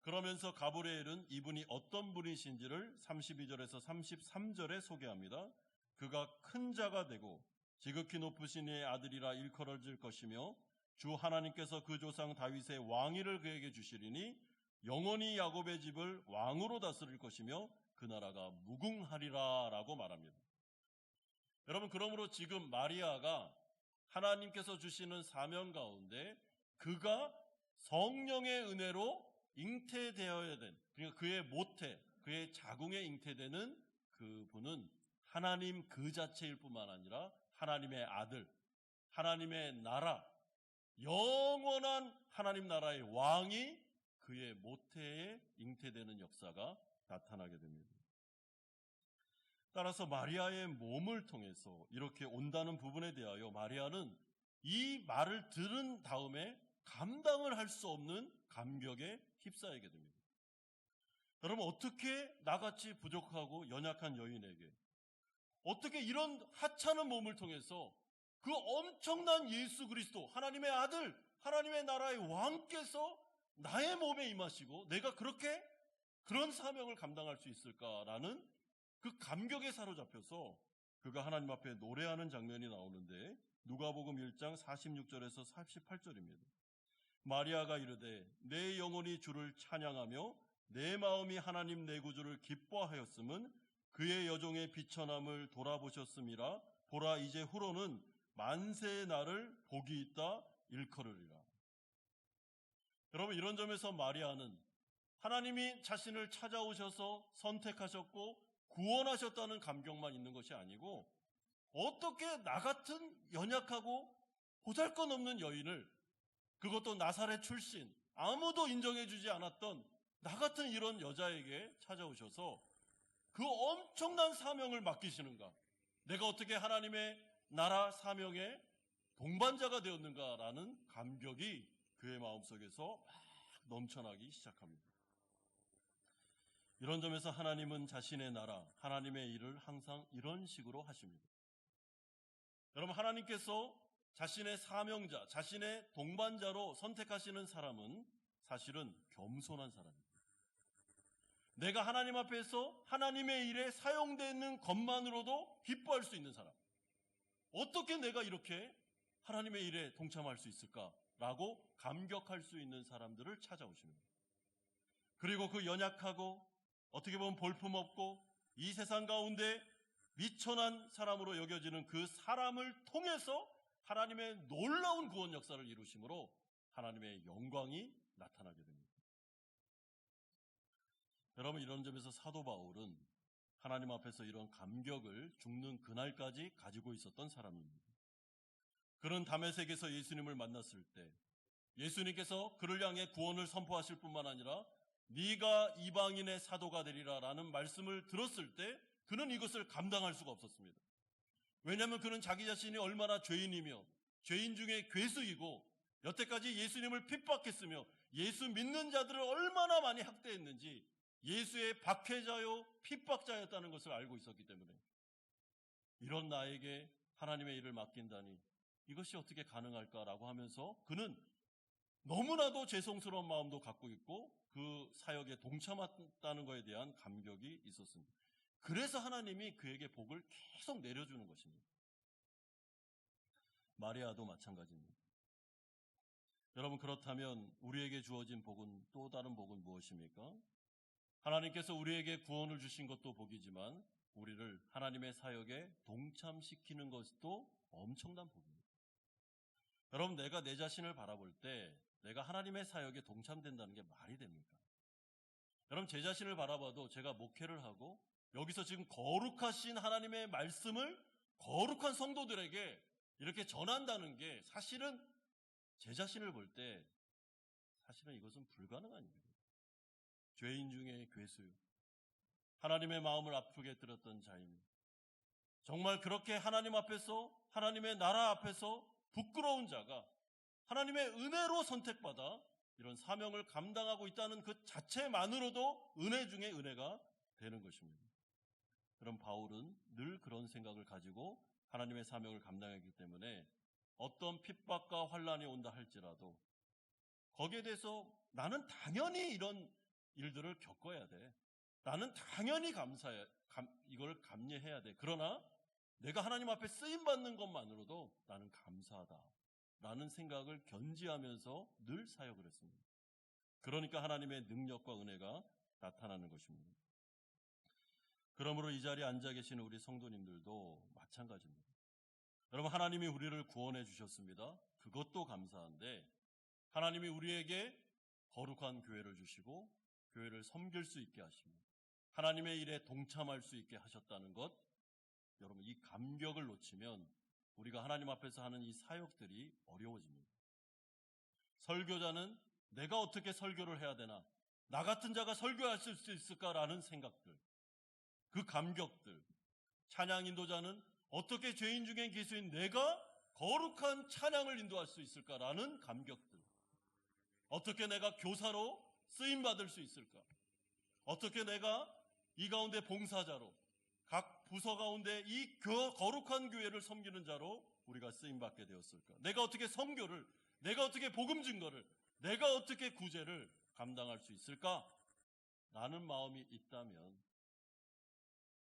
그러면서 가브리엘은 이분이 어떤 분이신지를 32절에서 33절에 소개합니다. 그가 큰 자가 되고 지극히 높으신 이의 아들이라 일컬어질 것이며 주 하나님께서 그 조상 다윗의 왕위를 그에게 주시리니 영원히 야곱의 집을 왕으로 다스릴 것이며 그 나라가 무궁하리라 라고 말합니다. 여러분, 그러므로 지금 마리아가 하나님께서 주시는 사명 가운데 그가 성령의 은혜로 잉태되어야 된, 그러니까 그의 모태, 그의 자궁에 잉태되는 그분은 하나님 그 자체일 뿐만 아니라 하나님의 아들, 하나님의 나라, 영원한 하나님 나라의 왕이 그의 모태에 잉태되는 역사가 나타나게 됩니다. 따라서 마리아의 몸을 통해서 이렇게 온다는 부분에 대하여 마리아는 이 말을 들은 다음에 감당을 할 수 없는 감격에 휩싸이게 됩니다. 여러분, 어떻게 나같이 부족하고 연약한 여인에게 어떻게 이런 하찮은 몸을 통해서 그 엄청난 예수 그리스도, 하나님의 아들, 하나님의 나라의 왕께서 나의 몸에 임하시고 내가 그렇게 그런 사명을 감당할 수 있을까라는 그 감격에 사로잡혀서 그가 하나님 앞에 노래하는 장면이 나오는데 누가복음 1장 46절에서 48절입니다. 마리아가 이르되 내 영혼이 주를 찬양하며 내 마음이 하나님 내 구주를 기뻐하였음은 그의 여종의 비천함을 돌아보셨음이라. 보라, 이제 후로는 만세의 날을 복이 있다 일컬으리라. 여러분, 이런 점에서 마리아는 하나님이 자신을 찾아오셔서 선택하셨고 구원하셨다는 감격만 있는 것이 아니고 어떻게 나 같은 연약하고 보잘것없는 여인을, 그것도 나사렛 출신, 아무도 인정해주지 않았던 나 같은 이런 여자에게 찾아오셔서 그 엄청난 사명을 맡기시는가, 내가 어떻게 하나님의 나라 사명의 동반자가 되었는가라는 감격이 그의 마음속에서 막 넘쳐나기 시작합니다. 이런 점에서 하나님은 자신의 나라, 하나님의 일을 항상 이런 식으로 하십니다. 여러분, 하나님께서 자신의 사명자, 자신의 동반자로 선택하시는 사람은 사실은 겸손한 사람입니다. 내가 하나님 앞에서 하나님의 일에 사용되는 것만으로도 기뻐할 수 있는 사람. 어떻게 내가 이렇게 하나님의 일에 동참할 수 있을까라고 감격할 수 있는 사람들을 찾아오시는 거예요. 그리고 그 연약하고 어떻게 보면 볼품없고 이 세상 가운데 미천한 사람으로 여겨지는 그 사람을 통해서 하나님의 놀라운 구원 역사를 이루심으로 하나님의 영광이 나타나게 됩니다. 여러분, 이런 점에서 사도 바울은 하나님 앞에서 이런 감격을 죽는 그날까지 가지고 있었던 사람입니다. 그는 다메섹에서 예수님을 만났을 때 예수님께서 그를 향해 구원을 선포하실 뿐만 아니라 네가 이방인의 사도가 되리라 라는 말씀을 들었을 때 그는 이것을 감당할 수가 없었습니다. 왜냐하면 그는 자기 자신이 얼마나 죄인이며 죄인 중에 괴수이고 여태까지 예수님을 핍박했으며 예수 믿는 자들을 얼마나 많이 학대했는지 예수의 박해자요 핍박자였다는 것을 알고 있었기 때문에 이런 나에게 하나님의 일을 맡긴다니 이것이 어떻게 가능할까라고 하면서 그는 너무나도 죄송스러운 마음도 갖고 있고 그 사역에 동참했다는 것에 대한 감격이 있었습니다. 그래서 하나님이 그에게 복을 계속 내려주는 것입니다. 마리아도 마찬가지입니다. 여러분, 그렇다면 우리에게 주어진 복은 또 다른 복은 무엇입니까? 하나님께서 우리에게 구원을 주신 것도 복이지만 우리를 하나님의 사역에 동참시키는 것도 엄청난 복입니다. 여러분, 내가 내 자신을 바라볼 때 내가 하나님의 사역에 동참된다는 게 말이 됩니까? 여러분, 제 자신을 바라봐도 제가 목회를 하고 여기서 지금 거룩하신 하나님의 말씀을 거룩한 성도들에게 이렇게 전한다는 게 사실은 제 자신을 볼 때 사실은 이것은 불가능한 일이에요. 죄인 중에 괴수, 하나님의 마음을 아프게 들었던 자입니다. 정말 그렇게 하나님 앞에서 하나님의 나라 앞에서 부끄러운 자가 하나님의 은혜로 선택받아 이런 사명을 감당하고 있다는 그 자체만으로도 은혜 중에 은혜가 되는 것입니다. 그럼 바울은 늘 그런 생각을 가지고 하나님의 사명을 감당하기 때문에 어떤 핍박과 환난이 온다 할지라도 거기에 대해서 나는 당연히 이런 일들을 겪어야 돼. 나는 당연히 이걸 감내해야 돼. 그러나 내가 하나님 앞에 쓰임받는 것만으로도 나는 감사하다 라는 생각을 견지하면서 늘 사역을 했습니다. 그러니까 하나님의 능력과 은혜가 나타나는 것입니다. 그러므로 이 자리에 앉아 계시는 우리 성도님들도 마찬가지입니다. 여러분, 하나님이 우리를 구원해 주셨습니다. 그것도 감사한데 하나님이 우리에게 거룩한 교회를 주시고 교회를 섬길 수 있게 하시며 하나님의 일에 동참할 수 있게 하셨다는 것, 여러분, 이 감격을 놓치면 우리가 하나님 앞에서 하는 이 사역들이 어려워집니다. 설교자는 내가 어떻게 설교를 해야 되나, 나 같은 자가 설교할 수 있을까라는 생각들, 그 감격들, 찬양 인도자는 어떻게 죄인 중에 괴수인 내가 거룩한 찬양을 인도할 수 있을까라는 감격들, 어떻게 내가 교사로 쓰임받을 수 있을까, 어떻게 내가 이 가운데 봉사자로 각 부서 가운데 이 거룩한 교회를 섬기는 자로 우리가 쓰임받게 되었을까, 내가 어떻게 선교를, 내가 어떻게 복음 증거를, 내가 어떻게 구제를 감당할 수 있을까 라는 마음이 있다면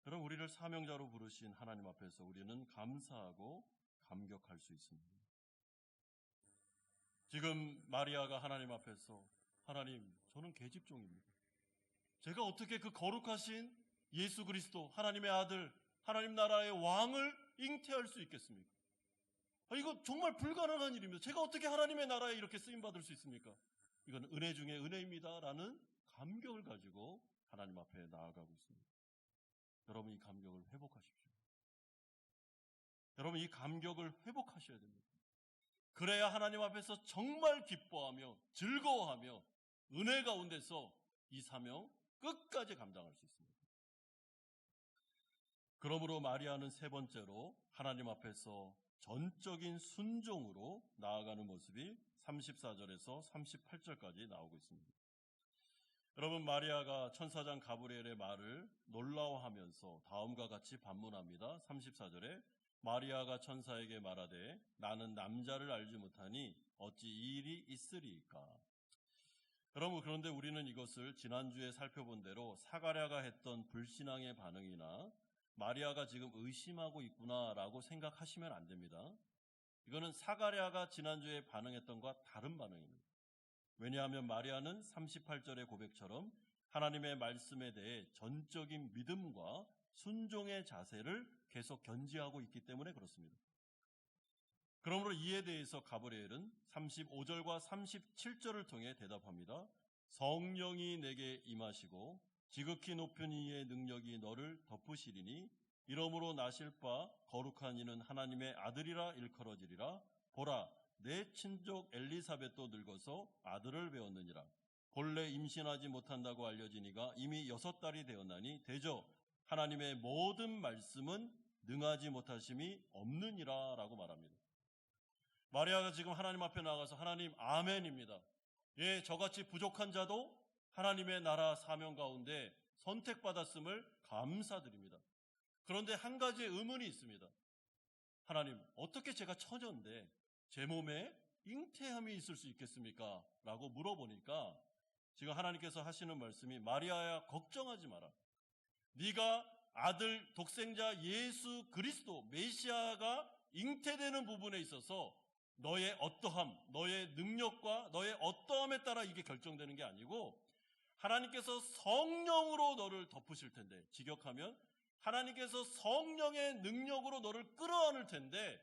그럼 우리를 사명자로 부르신 하나님 앞에서 우리는 감사하고 감격할 수 있습니다. 지금 마리아가 하나님 앞에서 하나님, 저는 계집종입니다. 제가 어떻게 그 거룩하신 예수 그리스도 하나님의 아들, 하나님 나라의 왕을 잉태할 수 있겠습니까? 이거 정말 불가능한 일입니다. 제가 어떻게 하나님의 나라에 이렇게 쓰임받을 수 있습니까? 이건 은혜 중에 은혜입니다 라는 감격을 가지고 하나님 앞에 나아가고 있습니다. 여러분, 이 감격을 회복하십시오. 여러분, 이 감격을 회복하셔야 됩니다. 그래야 하나님 앞에서 정말 기뻐하며 즐거워하며 은혜 가운데서 이 사명 끝까지 감당할 수 있습니다. 그러므로 마리아는 세 번째로 하나님 앞에서 전적인 순종으로 나아가는 모습이 34절에서 38절까지 나오고 있습니다. 여러분, 마리아가 천사장 가브리엘의 말을 놀라워하면서 다음과 같이 반문합니다. 34절에 마리아가 천사에게 말하되 나는 남자를 알지 못하니 어찌 이 일이 있으리이까. 여러분, 그런데 우리는 이것을 지난주에 살펴본 대로 사가랴가 했던 불신앙의 반응이나 마리아가 지금 의심하고 있구나라고 생각하시면 안 됩니다. 이거는 사가랴가 지난주에 반응했던 것과 다른 반응입니다. 왜냐하면 마리아는 38절의 고백처럼 하나님의 말씀에 대해 전적인 믿음과 순종의 자세를 계속 견지하고 있기 때문에 그렇습니다. 그러므로 이에 대해서 가브리엘은 35절과 37절을 통해 대답합니다. 성령이 내게 임하시고 지극히 높은 이의 능력이 너를 덮으시리니 이러므로 나실 바 거룩한 이는 하나님의 아들이라 일컬어지리라. 보라, 내 친족 엘리사벳도 늙어서 아들을 배웠느니라. 본래 임신하지 못한다고 알려지니가 이미 6달이 되었나니 대저 하나님의 모든 말씀은 능하지 못하심이 없느니라 라고 말합니다. 마리아가 지금 하나님 앞에 나가서 하나님 아멘입니다. 예, 저같이 부족한 자도 하나님의 나라 사명 가운데 선택받았음을 감사드립니다. 그런데 한 가지의 의문이 있습니다. 하나님, 어떻게 제가 처녀인데 제 몸에 잉태함이 있을 수 있겠습니까? 라고 물어보니까 지금 하나님께서 하시는 말씀이 마리아야 걱정하지 마라. 네가 아들 독생자 예수 그리스도 메시아가 잉태되는 부분에 있어서 너의 어떠함, 너의 능력과 너의 어떠함에 따라 이게 결정되는 게 아니고 하나님께서 성령으로 너를 덮으실 텐데, 직역하면 하나님께서 성령의 능력으로 너를 끌어안을 텐데,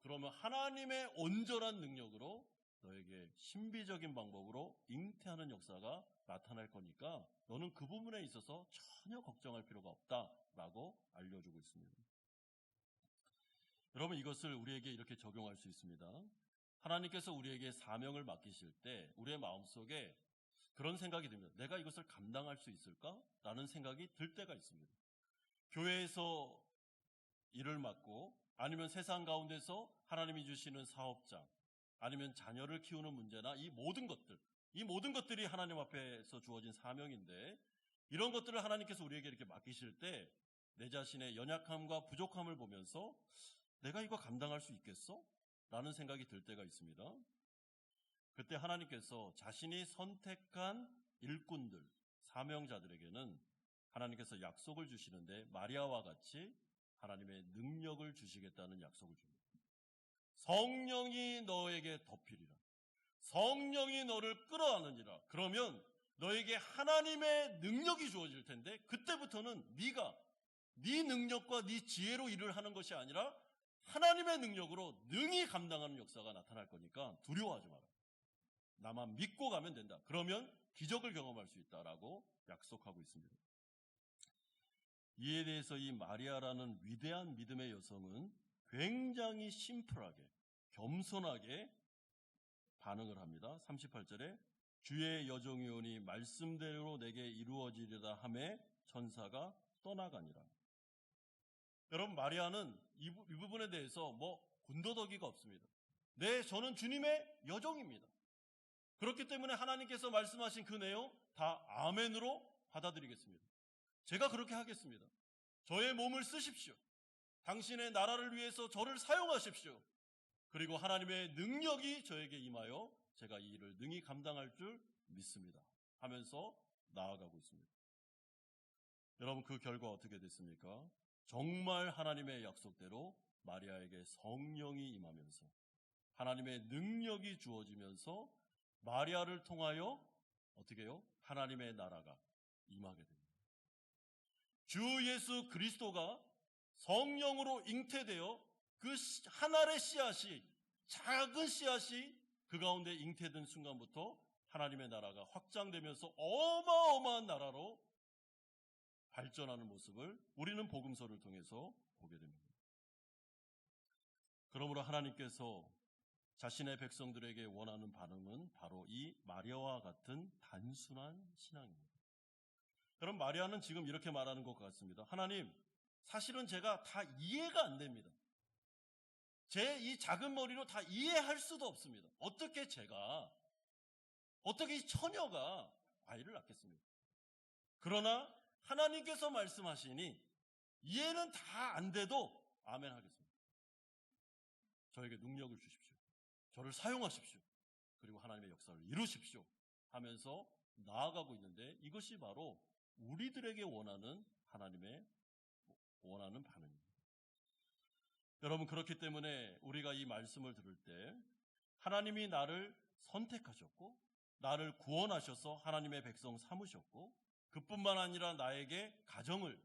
그러면 하나님의 온전한 능력으로 너에게 신비적인 방법으로 잉태하는 역사가 나타날 거니까 너는 그 부분에 있어서 전혀 걱정할 필요가 없다라고 알려주고 있습니다. 여러분, 이것을 우리에게 이렇게 적용할 수 있습니다. 하나님께서 우리에게 사명을 맡기실 때 우리의 마음속에 그런 생각이 듭니다. 내가 이것을 감당할 수 있을까? 라는 생각이 들 때가 있습니다. 교회에서 일을 맡고 아니면 세상 가운데서 하나님이 주시는 사업장 아니면 자녀를 키우는 문제나 이 모든 것들이 하나님 앞에서 주어진 사명인데, 이런 것들을 하나님께서 우리에게 이렇게 맡기실 때 내 자신의 연약함과 부족함을 보면서 내가 이거 감당할 수 있겠어? 라는 생각이 들 때가 있습니다. 그때 하나님께서 자신이 선택한 일꾼들, 사명자들에게는 하나님께서 약속을 주시는데 마리아와 같이 하나님의 능력을 주시겠다는 약속을 줍니다. 성령이 너에게 덮이리라. 성령이 너를 끌어안으리라. 그러면 너에게 하나님의 능력이 주어질 텐데 그때부터는 네가 네 능력과 네 지혜로 일을 하는 것이 아니라 하나님의 능력으로 능히 감당하는 역사가 나타날 거니까 두려워하지 마라. 나만 믿고 가면 된다. 그러면 기적을 경험할 수 있다라고 약속하고 있습니다. 이에 대해서 이 마리아라는 위대한 믿음의 여성은 굉장히 심플하게, 겸손하게 반응을 합니다. 38절에 주의 여종이오니 말씀대로 내게 이루어지리라 하매 천사가 떠나가니라. 여러분, 마리아는 이 부분에 대해서 군더더기가 없습니다. 네, 저는 주님의 여종입니다. 그렇기 때문에 하나님께서 말씀하신 그 내용 다 아멘으로 받아들이겠습니다. 제가 그렇게 하겠습니다. 저의 몸을 쓰십시오. 당신의 나라를 위해서 저를 사용하십시오. 그리고 하나님의 능력이 저에게 임하여 제가 이 일을 능히 감당할 줄 믿습니다. 하면서 나아가고 있습니다. 여러분, 그 결과 어떻게 됐습니까? 정말 하나님의 약속대로 마리아에게 성령이 임하면서 하나님의 능력이 주어지면서 마리아를 통하여 어떻게 해요? 하나님의 나라가 임하게 됩니다. 주 예수 그리스도가 성령으로 잉태되어 그 한 알의 씨앗이, 작은 씨앗이 그 가운데 잉태된 순간부터 하나님의 나라가 확장되면서 어마어마한 나라로 발전하는 모습을 우리는 복음서를 통해서 보게 됩니다. 그러므로 하나님께서 자신의 백성들에게 원하는 반응은 바로 이 마리아와 같은 단순한 신앙입니다. 여러분, 마리아는 지금 이렇게 말하는 것 같습니다. 하나님, 사실은 제가 다 이해가 안 됩니다. 제 이 작은 머리로 다 이해할 수도 없습니다. 어떻게 이 처녀가 아이를 낳겠습니까? 그러나 하나님께서 말씀하시니 이해는 다 안 돼도 아멘 하겠습니다. 저에게 능력을 주십시오. 저를 사용하십시오. 그리고 하나님의 역사를 이루십시오. 하면서 나아가고 있는데 이것이 바로 우리들에게 하나님의 원하는 반응입니다. 여러분, 그렇기 때문에 우리가 이 말씀을 들을 때 하나님이 나를 선택하셨고 나를 구원하셔서 하나님의 백성 삼으셨고 그뿐만 아니라 나에게 가정을,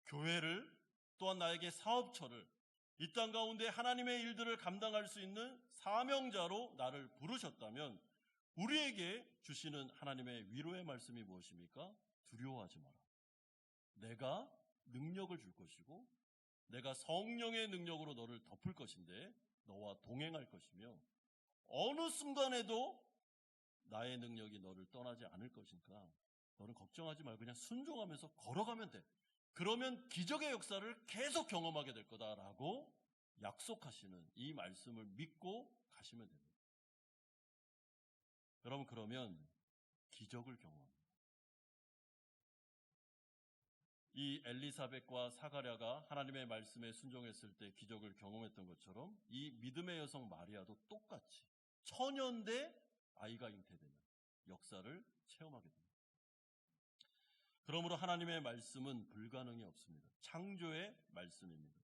교회를, 또한 나에게 사업처를, 이 땅 가운데 하나님의 일들을 감당할 수 있는 사명자로 나를 부르셨다면 우리에게 주시는 하나님의 위로의 말씀이 무엇입니까? 두려워하지 마라. 내가 능력을 줄 것이고 내가 성령의 능력으로 너를 덮을 것인데 너와 동행할 것이며 어느 순간에도 나의 능력이 너를 떠나지 않을 것이니까 너는 걱정하지 말고 그냥 순종하면서 걸어가면 돼. 그러면 기적의 역사를 계속 경험하게 될 거다라고 약속하시는 이 말씀을 믿고 가시면 됩니다. 여러분, 그러면 기적을 경험합니다. 이 엘리사벳과 사가랴가 하나님의 말씀에 순종했을 때 기적을 경험했던 것처럼 이 믿음의 여성 마리아도 똑같이 천연대 아이가 잉태되는 역사를 체험하게 됩니다. 그러므로 하나님의 말씀은 불가능이 없습니다. 창조의 말씀입니다.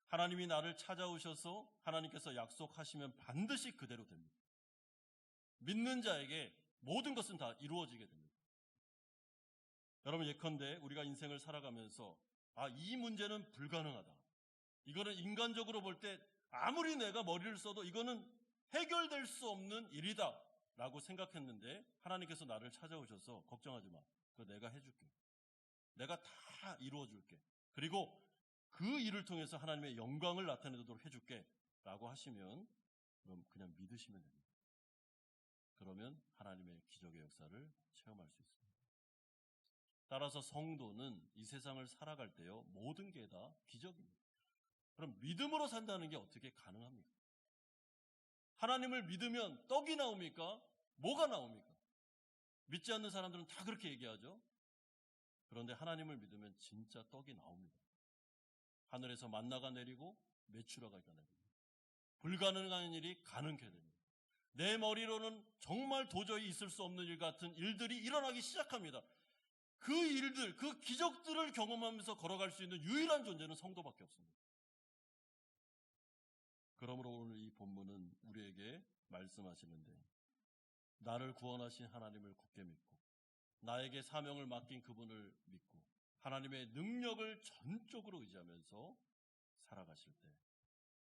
하나님이 나를 찾아오셔서 하나님께서 약속하시면 반드시 그대로 됩니다. 믿는 자에게 모든 것은 다 이루어지게 됩니다. 여러분, 예컨대 우리가 인생을 살아가면서 이 문제는 불가능하다. 이거는 인간적으로 볼 때 아무리 내가 머리를 써도 이거는 해결될 수 없는 일이다 라고 생각했는데 하나님께서 나를 찾아오셔서 걱정하지 마. 그거 내가 해줄게. 내가 다 이루어줄게. 그리고 그 일을 통해서 하나님의 영광을 나타내도록 해줄게 라고 하시면 그럼 그냥 믿으시면 됩니다. 그러면 하나님의 기적의 역사를 체험할 수 있습니다. 따라서 성도는 이 세상을 살아갈 때요 모든 게 다 기적입니다. 그럼 믿음으로 산다는 게 어떻게 가능합니까? 하나님을 믿으면 떡이 나옵니까? 뭐가 나옵니까? 믿지 않는 사람들은 다 그렇게 얘기하죠. 그런데 하나님을 믿으면 진짜 떡이 나옵니다. 하늘에서 만나가 내리고 메추라가 내립니다. 불가능한 일이 가능하게 됩니다. 내 머리로는 정말 도저히 있을 수 없는 일 같은 일들이 일어나기 시작합니다. 그 일들, 그 기적들을 경험하면서 걸어갈 수 있는 유일한 존재는 성도밖에 없습니다. 그러므로 오늘 이 본문은 우리에게 말씀하시는데 나를 구원하신 하나님을 굳게 믿고 나에게 사명을 맡긴 그분을 믿고 하나님의 능력을 전적으로 의지하면서 살아가실 때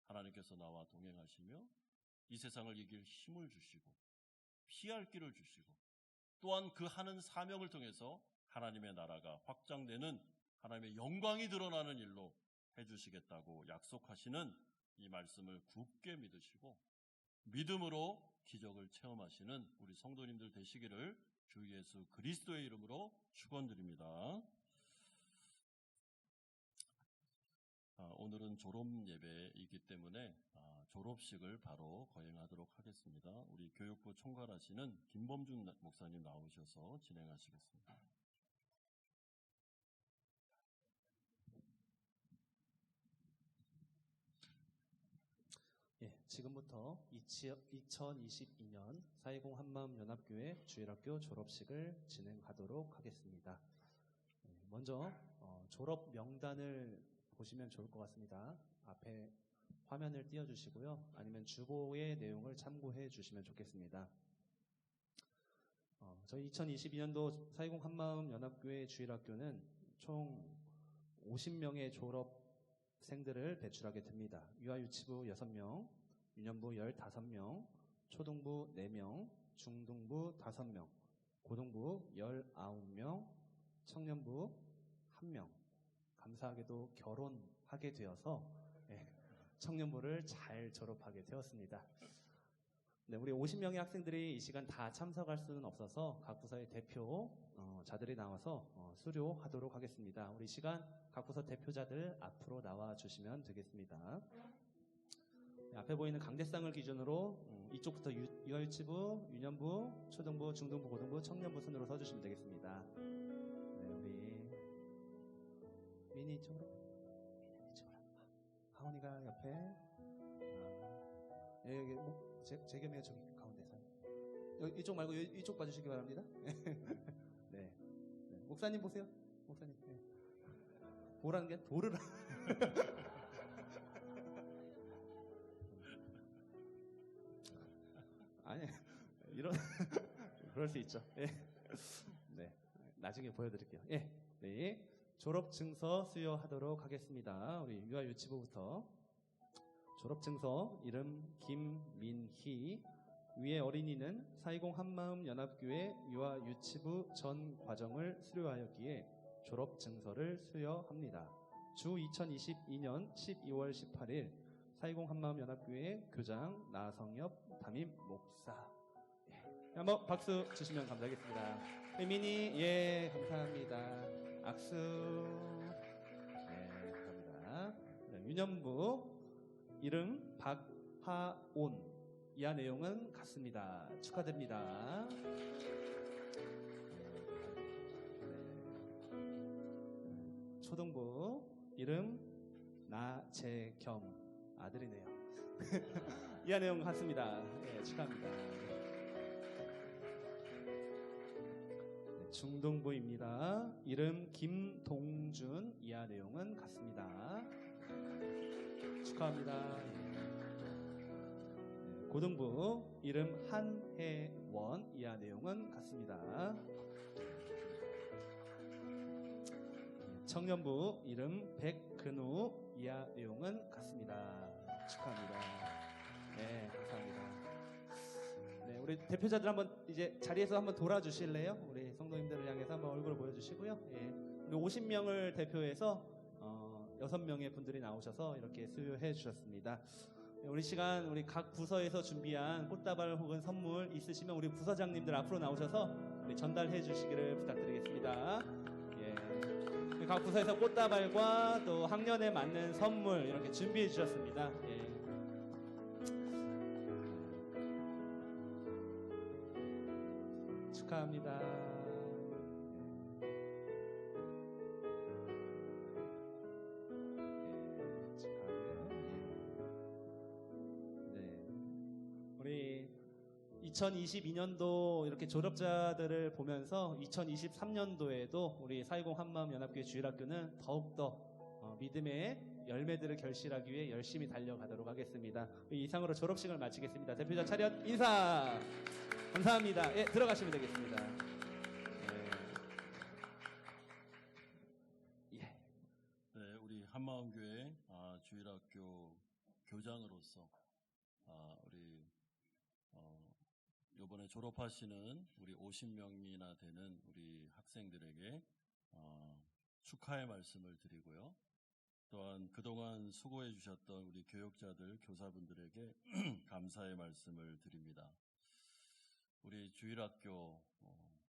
하나님께서 나와 동행하시며 이 세상을 이길 힘을 주시고 피할 길을 주시고 또한 그 하는 사명을 통해서 하나님의 나라가 확장되는 하나님의 영광이 드러나는 일로 해주시겠다고 약속하시는 이 말씀을 굳게 믿으시고 믿음으로 기적을 체험하시는 우리 성도님들 되시기를 주 예수 그리스도의 이름으로 축원드립니다. 오늘은 졸업 예배이기 때문에 졸업식을 바로 거행하도록 하겠습니다. 우리 교육부 총괄하시는 김범준 목사님 나오셔서 진행하시겠습니다. 지금부터 2022년 420 한마음연합교회 주일학교 졸업식을 진행하도록 하겠습니다. 먼저 졸업 명단을 보시면 좋을 것 같습니다. 앞에 화면을 띄워주시고요. 아니면 주보의 내용을 참고해 주시면 좋겠습니다. 저희 2022년도 420 한마음연합교회 주일학교는 총 50명의 졸업생들을 배출하게 됩니다. 유아유치부 6명, 유년부 15명, 초등부 4명, 중등부 5명, 고등부 19명, 청년부 1명. 감사하게도 결혼하게 되어서 청년부를 잘 졸업하게 되었습니다. 우리 50명의 학생들이 이 시간 다 참석할 수는 없어서 각 부서의 대표 자들이 나와서 수료하도록 하겠습니다. 우리 시간 각 부서 대표자들 앞으로 나와 주시면 되겠습니다. 앞에 보이는 강대상을 기준으로 이쪽부터 유아유치부, 유년부, 초등부, 중등부, 고등부, 청년부 순으로 서주시면 되겠습니다. 우리 미니 이쪽으로. 하원이가 옆에. 여기 재겸이가 저기 가운데서. 이쪽 말고 이쪽 봐주시기 바랍니다. 네. 네. 목사님 보세요. 목사님. 네. 보라는 게 보를. 아니, 이런, 그럴 수 있죠. 예. 네. 나중에 보여드릴게요. 예. 네. 졸업증서 수여하도록 하겠습니다. 우리 유아유치부부터. 졸업증서 이름 김민희. 위의 어린이는 420 한마음연합교회 유아유치부 전 과정을 수료하였기에 졸업증서를 수여합니다. 주 2022년 12월 18일 420 한마음연합교회 교장 나성엽 담임 목사. 예. 한번 박수 주시면 감사하겠습니다. 민희, 예, 감사합니다. 악수. 네, 감사합니다. 유년부 이름 박하온. 이하 내용은 같습니다. 축하드립니다. 초등부 이름 나재겸. 아들이네요. 이하 내용 같습니다. 네, 축하합니다. 네, 중등부입니다. 이름 김동준. 이하 내용은 같습니다. 축하합니다. 네, 고등부 이름 한혜원. 이하 내용은 같습니다. 청년부 이름 백근우. 이하 내용은 같습니다. 축하합니다. 네, 감사합니다. 네, 우리 대표자들 한번 이제 자리에서 한번 돌아주실래요? 우리 성도님들을 향해서 한번 얼굴을 보여주시고요. 예, 우리 50명을 대표해서 6명의 분들이 나오셔서 이렇게 수요해 주셨습니다. 네, 우리 시간 우리 각 부서에서 준비한 꽃다발 혹은 선물 있으시면 우리 부서장님들 앞으로 나오셔서 우리 전달해 주시기를 부탁드리겠습니다. 예, 각 부서에서 꽃다발과 또 학년에 맞는 선물 이렇게 준비해 주셨습니다. 예. 축하합니다. 우리 2022년도 이렇게 졸업자들을 보면서 2023년도에도 우리 420 한마음연합교회 주일학교는 더욱더 믿음의 열매들을 결실하기 위해 열심히 달려가도록 하겠습니다. 이상으로 졸업식을 마치겠습니다. 대표자 차렷 인사. 감사합니다. 예, 들어가시면 되겠습니다. 예. 네, 우리 한마음교회 주일학교 교장으로서 우리 이번에 졸업하시는 우리 50명이나 되는 우리 학생들에게 축하의 말씀을 드리고요. 또한 그동안 수고해 주셨던 우리 교육자들, 교사분들에게 감사의 말씀을 드립니다. 우리 주일학교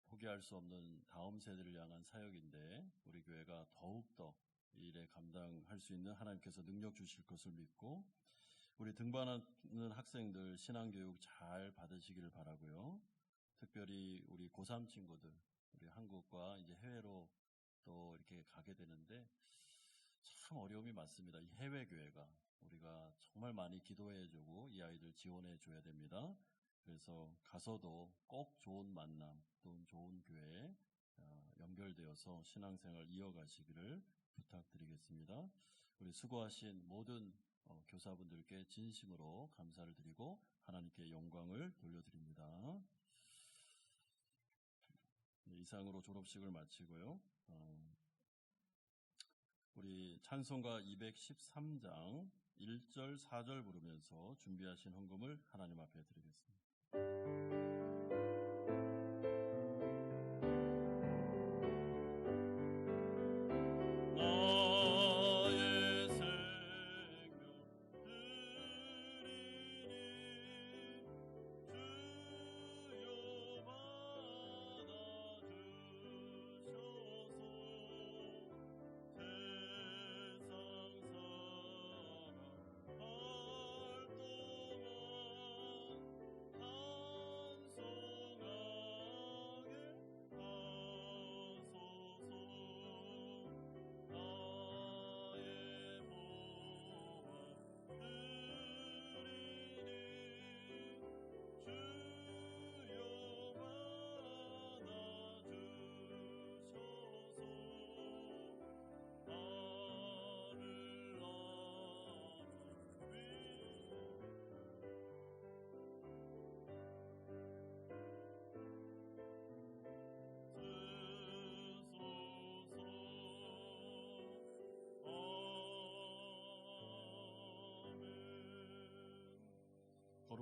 포기할 수 없는 다음 세대를 향한 사역인데 우리 교회가 더욱더 이 일에 감당할 수 있는 하나님께서 능력 주실 것을 믿고 우리 등반하는 학생들 신앙교육 잘 받으시기를 바라고요. 특별히 우리 고3 친구들, 우리 한국과 이제 해외로 또 이렇게 가게 되는데 참 어려움이 많습니다. 이 해외 교회가 우리가 정말 많이 기도해주고 이 아이들 지원해줘야 됩니다. 그래서 가서도 꼭 좋은 만남 또는 좋은 교회에 연결되어서 신앙생활 이어가시기를 부탁드리겠습니다. 우리 수고하신 모든 교사분들께 진심으로 감사를 드리고 하나님께 영광을 돌려드립니다. 네, 이상으로 졸업식을 마치고요. 우리 찬송가 213장 1절 4절 부르면서 준비하신 헌금을 하나님 앞에 드리겠습니다. 한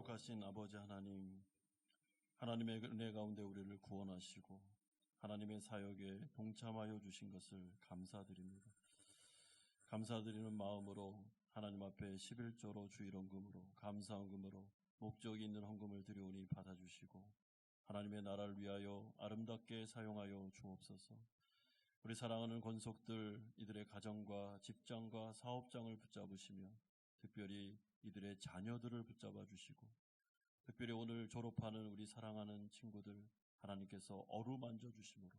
거룩하신 아버지 하나님, 하나님의 은혜 가운데 우리를 구원하시고 하나님의 사역에 동참하여 주신 것을 감사드립니다. 감사드리는 마음으로 하나님 앞에 11조로 주일헌금으로 감사헌금으로 목적이 있는 헌금을 드려오니 받아주시고 하나님의 나라를 위하여 아름답게 사용하여 주옵소서. 우리 사랑하는 권속들, 이들의 가정과 직장과 사업장을 붙잡으시며 특별히 이들의 자녀들을 붙잡아 주시고 특별히 오늘 졸업하는 우리 사랑하는 친구들 하나님께서 어루만져 주심으로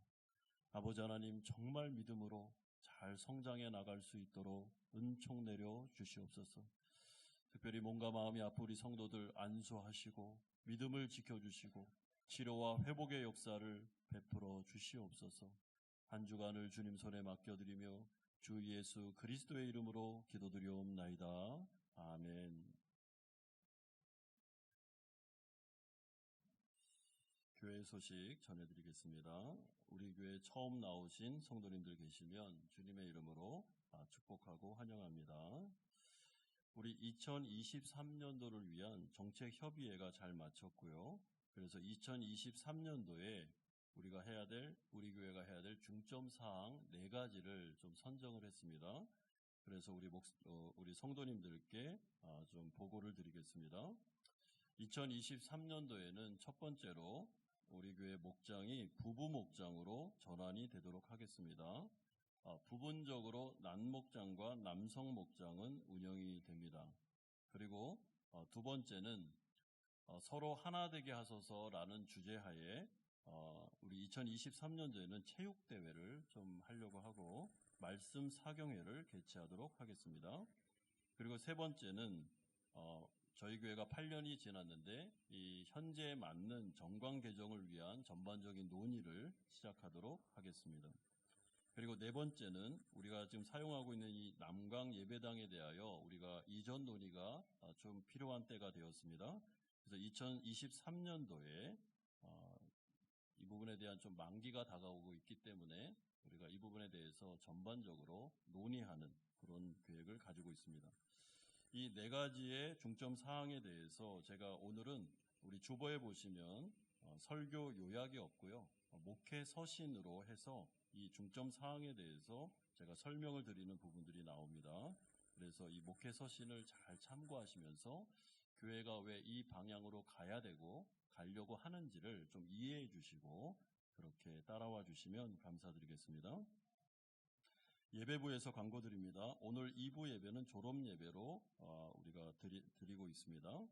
아버지 하나님 정말 믿음으로 잘 성장해 나갈 수 있도록 은총 내려 주시옵소서. 특별히 몸과 마음이 아픈 우리 성도들 안수하시고 믿음을 지켜주시고 치료와 회복의 역사를 베풀어 주시옵소서. 한 주간을 주님 손에 맡겨드리며 주 예수 그리스도의 이름으로 기도드리옵나이다. 아멘. 교회 소식 전해드리겠습니다. 우리 교회 처음 나오신 성도님들 계시면 주님의 이름으로 축복하고 환영합니다. 우리 2023년도를 위한 정책협의회가 잘 마쳤고요. 그래서 2023년도에 우리 교회가 해야 될 중점사항 4가지를 좀 선정을 했습니다. 그래서 우리 성도님들께 좀 보고를 드리겠습니다. 2023년도에는 첫 번째로 우리 교회 목장이 부부 목장으로 전환이 되도록 하겠습니다. 부분적으로 남목장과 남성 목장은 운영이 됩니다. 그리고 두 번째는 서로 하나 되게 하소서라는 주제하에 우리 2023년도에는 체육대회를 좀 하려고 하고 말씀 사경회를 개최하도록 하겠습니다. 그리고 세 번째는 저희 교회가 8년이 지났는데 이 현재에 맞는 정관 개정을 위한 전반적인 논의를 시작하도록 하겠습니다. 그리고 네 번째는 우리가 지금 사용하고 있는 이 남강 예배당에 대하여 우리가 이전 논의가 좀 필요한 때가 되었습니다. 그래서 2023년도에 이 부분에 대한 좀 만기가 다가오고 있기 때문에 우리가 이 부분에 대해서 전반적으로 논의하는 그런 계획을 가지고 있습니다. 이 4가지의 중점 사항에 대해서 제가 오늘은 우리 주보에 보시면 설교 요약이 없고요. 목회 서신으로 해서 이 중점 사항에 대해서 제가 설명을 드리는 부분들이 나옵니다. 그래서 이 목회 서신을 잘 참고하시면서 교회가 왜 이 방향으로 가야 되고 가려고 하는지를 좀 이해해 주시고 그렇게 따라와 주시면 감사드리겠습니다. 예배부에서 광고드립니다. 오늘 2부 예배는 졸업 예배로 우리가 드리고 있습니다.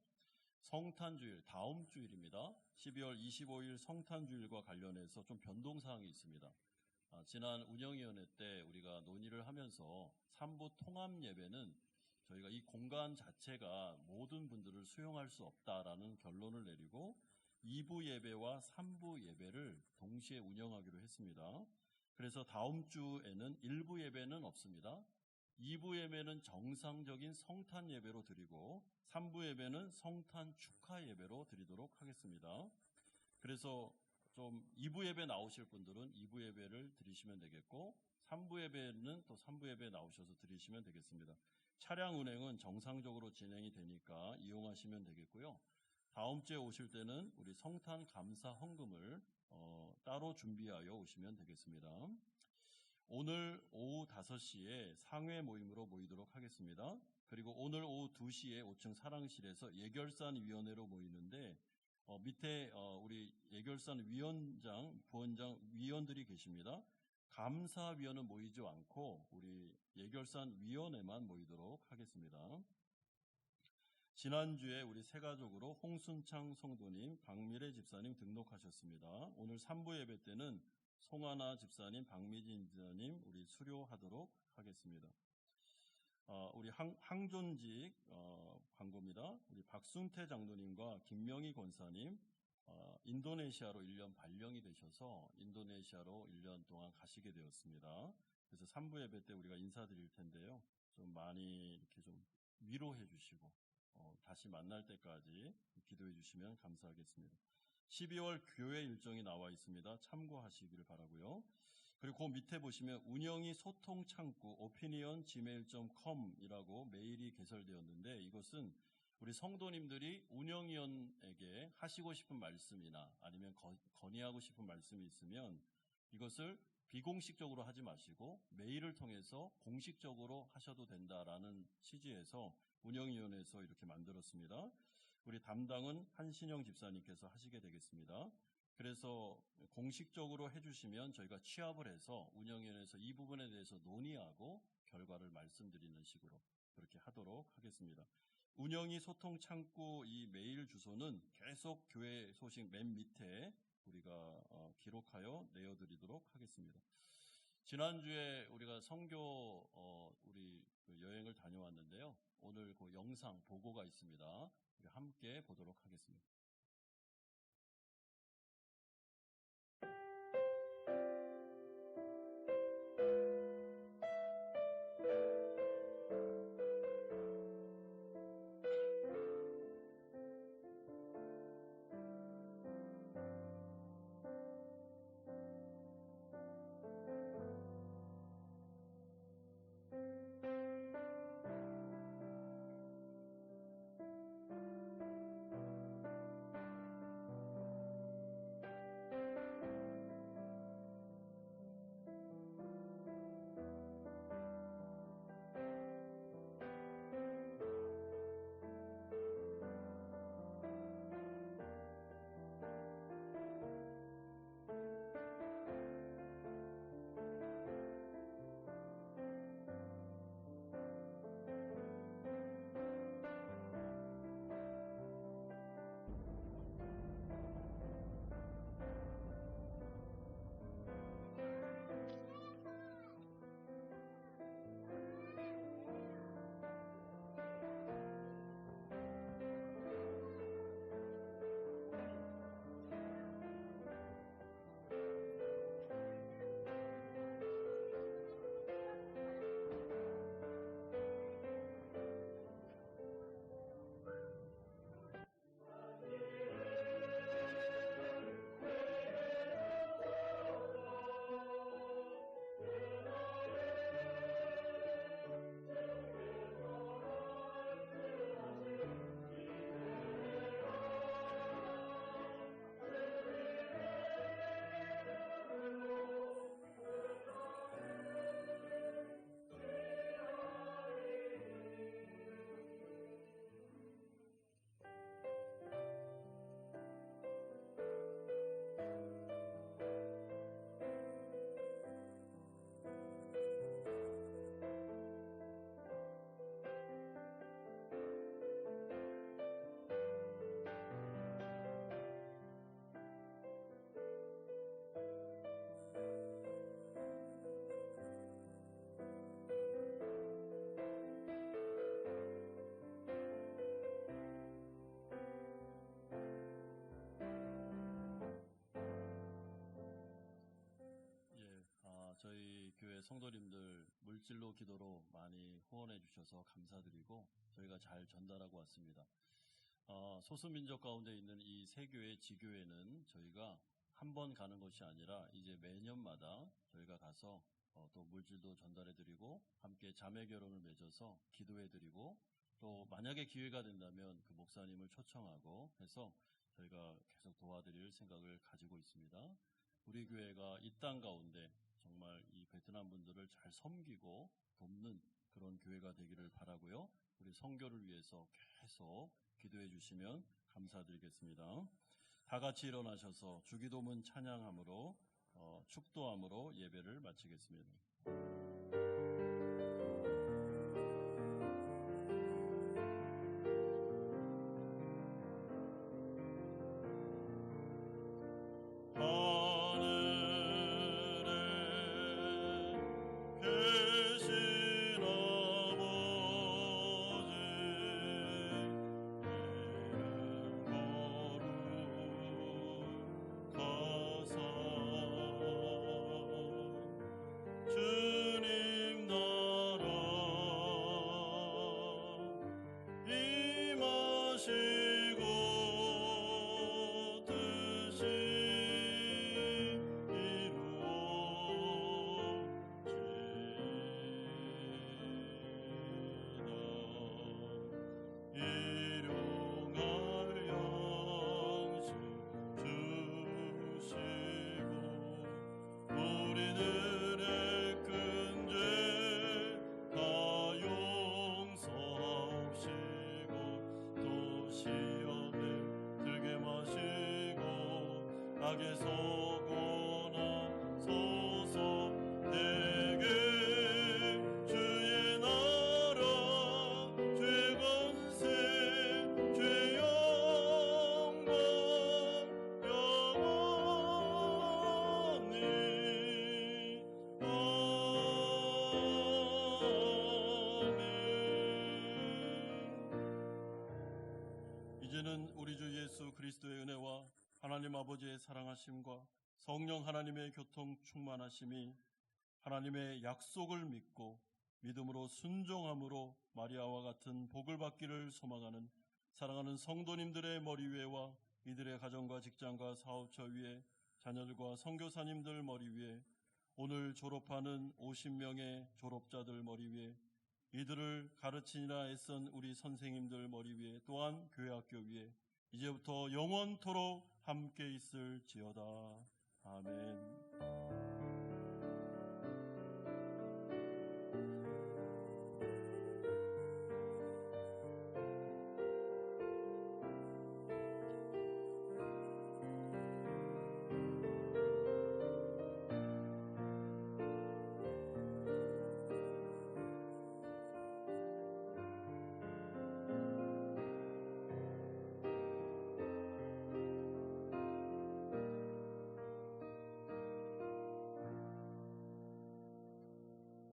성탄주일, 다음 주일입니다. 12월 25일 성탄주일과 관련해서 좀 변동사항이 있습니다. 지난 운영위원회 때 우리가 논의를 하면서 3부 통합 예배는 저희가 이 공간 자체가 모든 분들을 수용할 수 없다라는 결론을 내리고 2부 예배와 3부 예배를 동시에 운영하기로 했습니다. 그래서 다음 주에는 1부 예배는 없습니다. 2부 예배는 정상적인 성탄 예배로 드리고 3부 예배는 성탄 축하 예배로 드리도록 하겠습니다. 그래서 좀 2부 예배 나오실 분들은 2부 예배를 드리시면 되겠고 3부 예배는 또 3부 예배 나오셔서 드리시면 되겠습니다. 차량 운행은 정상적으로 진행이 되니까 이용하시면 되겠고요. 다음 주에 오실 때는 우리 성탄 감사 헌금을 따로 준비하여 오시면 되겠습니다. 오늘 오후 5시에 상회 모임으로 모이도록 하겠습니다. 그리고 오늘 오후 2시에 5층 사랑실에서 예결산 위원회로 모이는데 밑에 우리 예결산 위원장, 부원장, 위원들이 계십니다. 감사위원은 모이지 않고 우리 예결산 위원회만 모이도록 하겠습니다. 지난주에 우리 세 가족으로 홍순창 성도님, 박미래 집사님 등록하셨습니다. 오늘 3부 예배 때는 송하나 집사님, 박미진 집사님 우리 수료하도록 하겠습니다. 우리 항존직 광고입니다. 우리 박순태 장로님과 김명희 권사님 인도네시아로 1년 발령이 되셔서 인도네시아로 1년 동안 가시게 되었습니다. 그래서 3부 예배 때 우리가 인사드릴 텐데요. 좀 많이 이렇게 좀 위로해 주시고 다시 만날 때까지 기도해 주시면 감사하겠습니다. 12월 교회 일정이 나와 있습니다. 참고하시기를 바라고요. 그리고 그 밑에 보시면 운영이 소통 창구 opinion@gmail.com이라고 메일이 개설되었는데 이것은 우리 성도님들이 운영위원에게 하시고 싶은 말씀이나 아니면 건의하고 싶은 말씀이 있으면 이것을 비공식적으로 하지 마시고 메일을 통해서 공식적으로 하셔도 된다라는 취지에서 운영위원회에서 이렇게 만들었습니다. 우리 담당은 한신영 집사님께서 하시게 되겠습니다. 그래서 공식적으로 해주시면 저희가 취합을 해서 운영위원회에서 이 부분에 대해서 논의하고 결과를 말씀드리는 식으로 그렇게 하도록 하겠습니다. 운영위 소통 창구 이 메일 주소는 계속 교회 소식 맨 밑에 우리가 기록하여 내어드리도록 하겠습니다. 지난주에 우리가 선교 우리 그 여행을 다녀왔는데요. 오늘 그 영상 보고가 있습니다. 우리 함께 보도록 하겠습니다. 저희 교회 성도님들 물질로 기도로 많이 후원해 주셔서 감사드리고 저희가 잘 전달하고 왔습니다. 소수민족 가운데 있는 이 세 교회 지교회는 저희가 한 번 가는 것이 아니라 이제 매년마다 저희가 가서 또 물질도 전달해 드리고 함께 자매 결혼을 맺어서 기도해 드리고 또 만약에 기회가 된다면 그 목사님을 초청하고 해서 저희가 계속 도와드릴 생각을 가지고 있습니다. 우리 교회가 이 땅 가운데 정말 이 베트남 분들을 잘 섬기고 돕는 그런 교회가 되기를 바라고요. 우리 선교를 위해서 계속 기도해 주시면 감사드리겠습니다. 다 같이 일어나셔서 주기도문 찬양함으로 축도함으로 예배를 마치겠습니다. 이루 악에서 구원하소서. 내게 주의 나라 주의 권세 주의 영광 영원히 아멘. 이제는 우리 주 예수 그리스도의 은혜와 하나님 아버지의 사랑하심과 성령 하나님의 교통 충만하심이 하나님의 약속을 믿고 믿음으로 순종함으로 마리아와 같은 복을 받기를 소망하는 사랑하는 성도님들의 머리 위에와 이들의 가정과 직장과 사업처 위에 자녀들과 선교사님들 머리 위에 오늘 졸업하는 50명의 졸업자들 머리 위에 이들을 가르치니라 애쓴 우리 선생님들 머리 위에 또한 교회 학교 위에 이제부터 영원토록 함께 있을지어다. 아멘.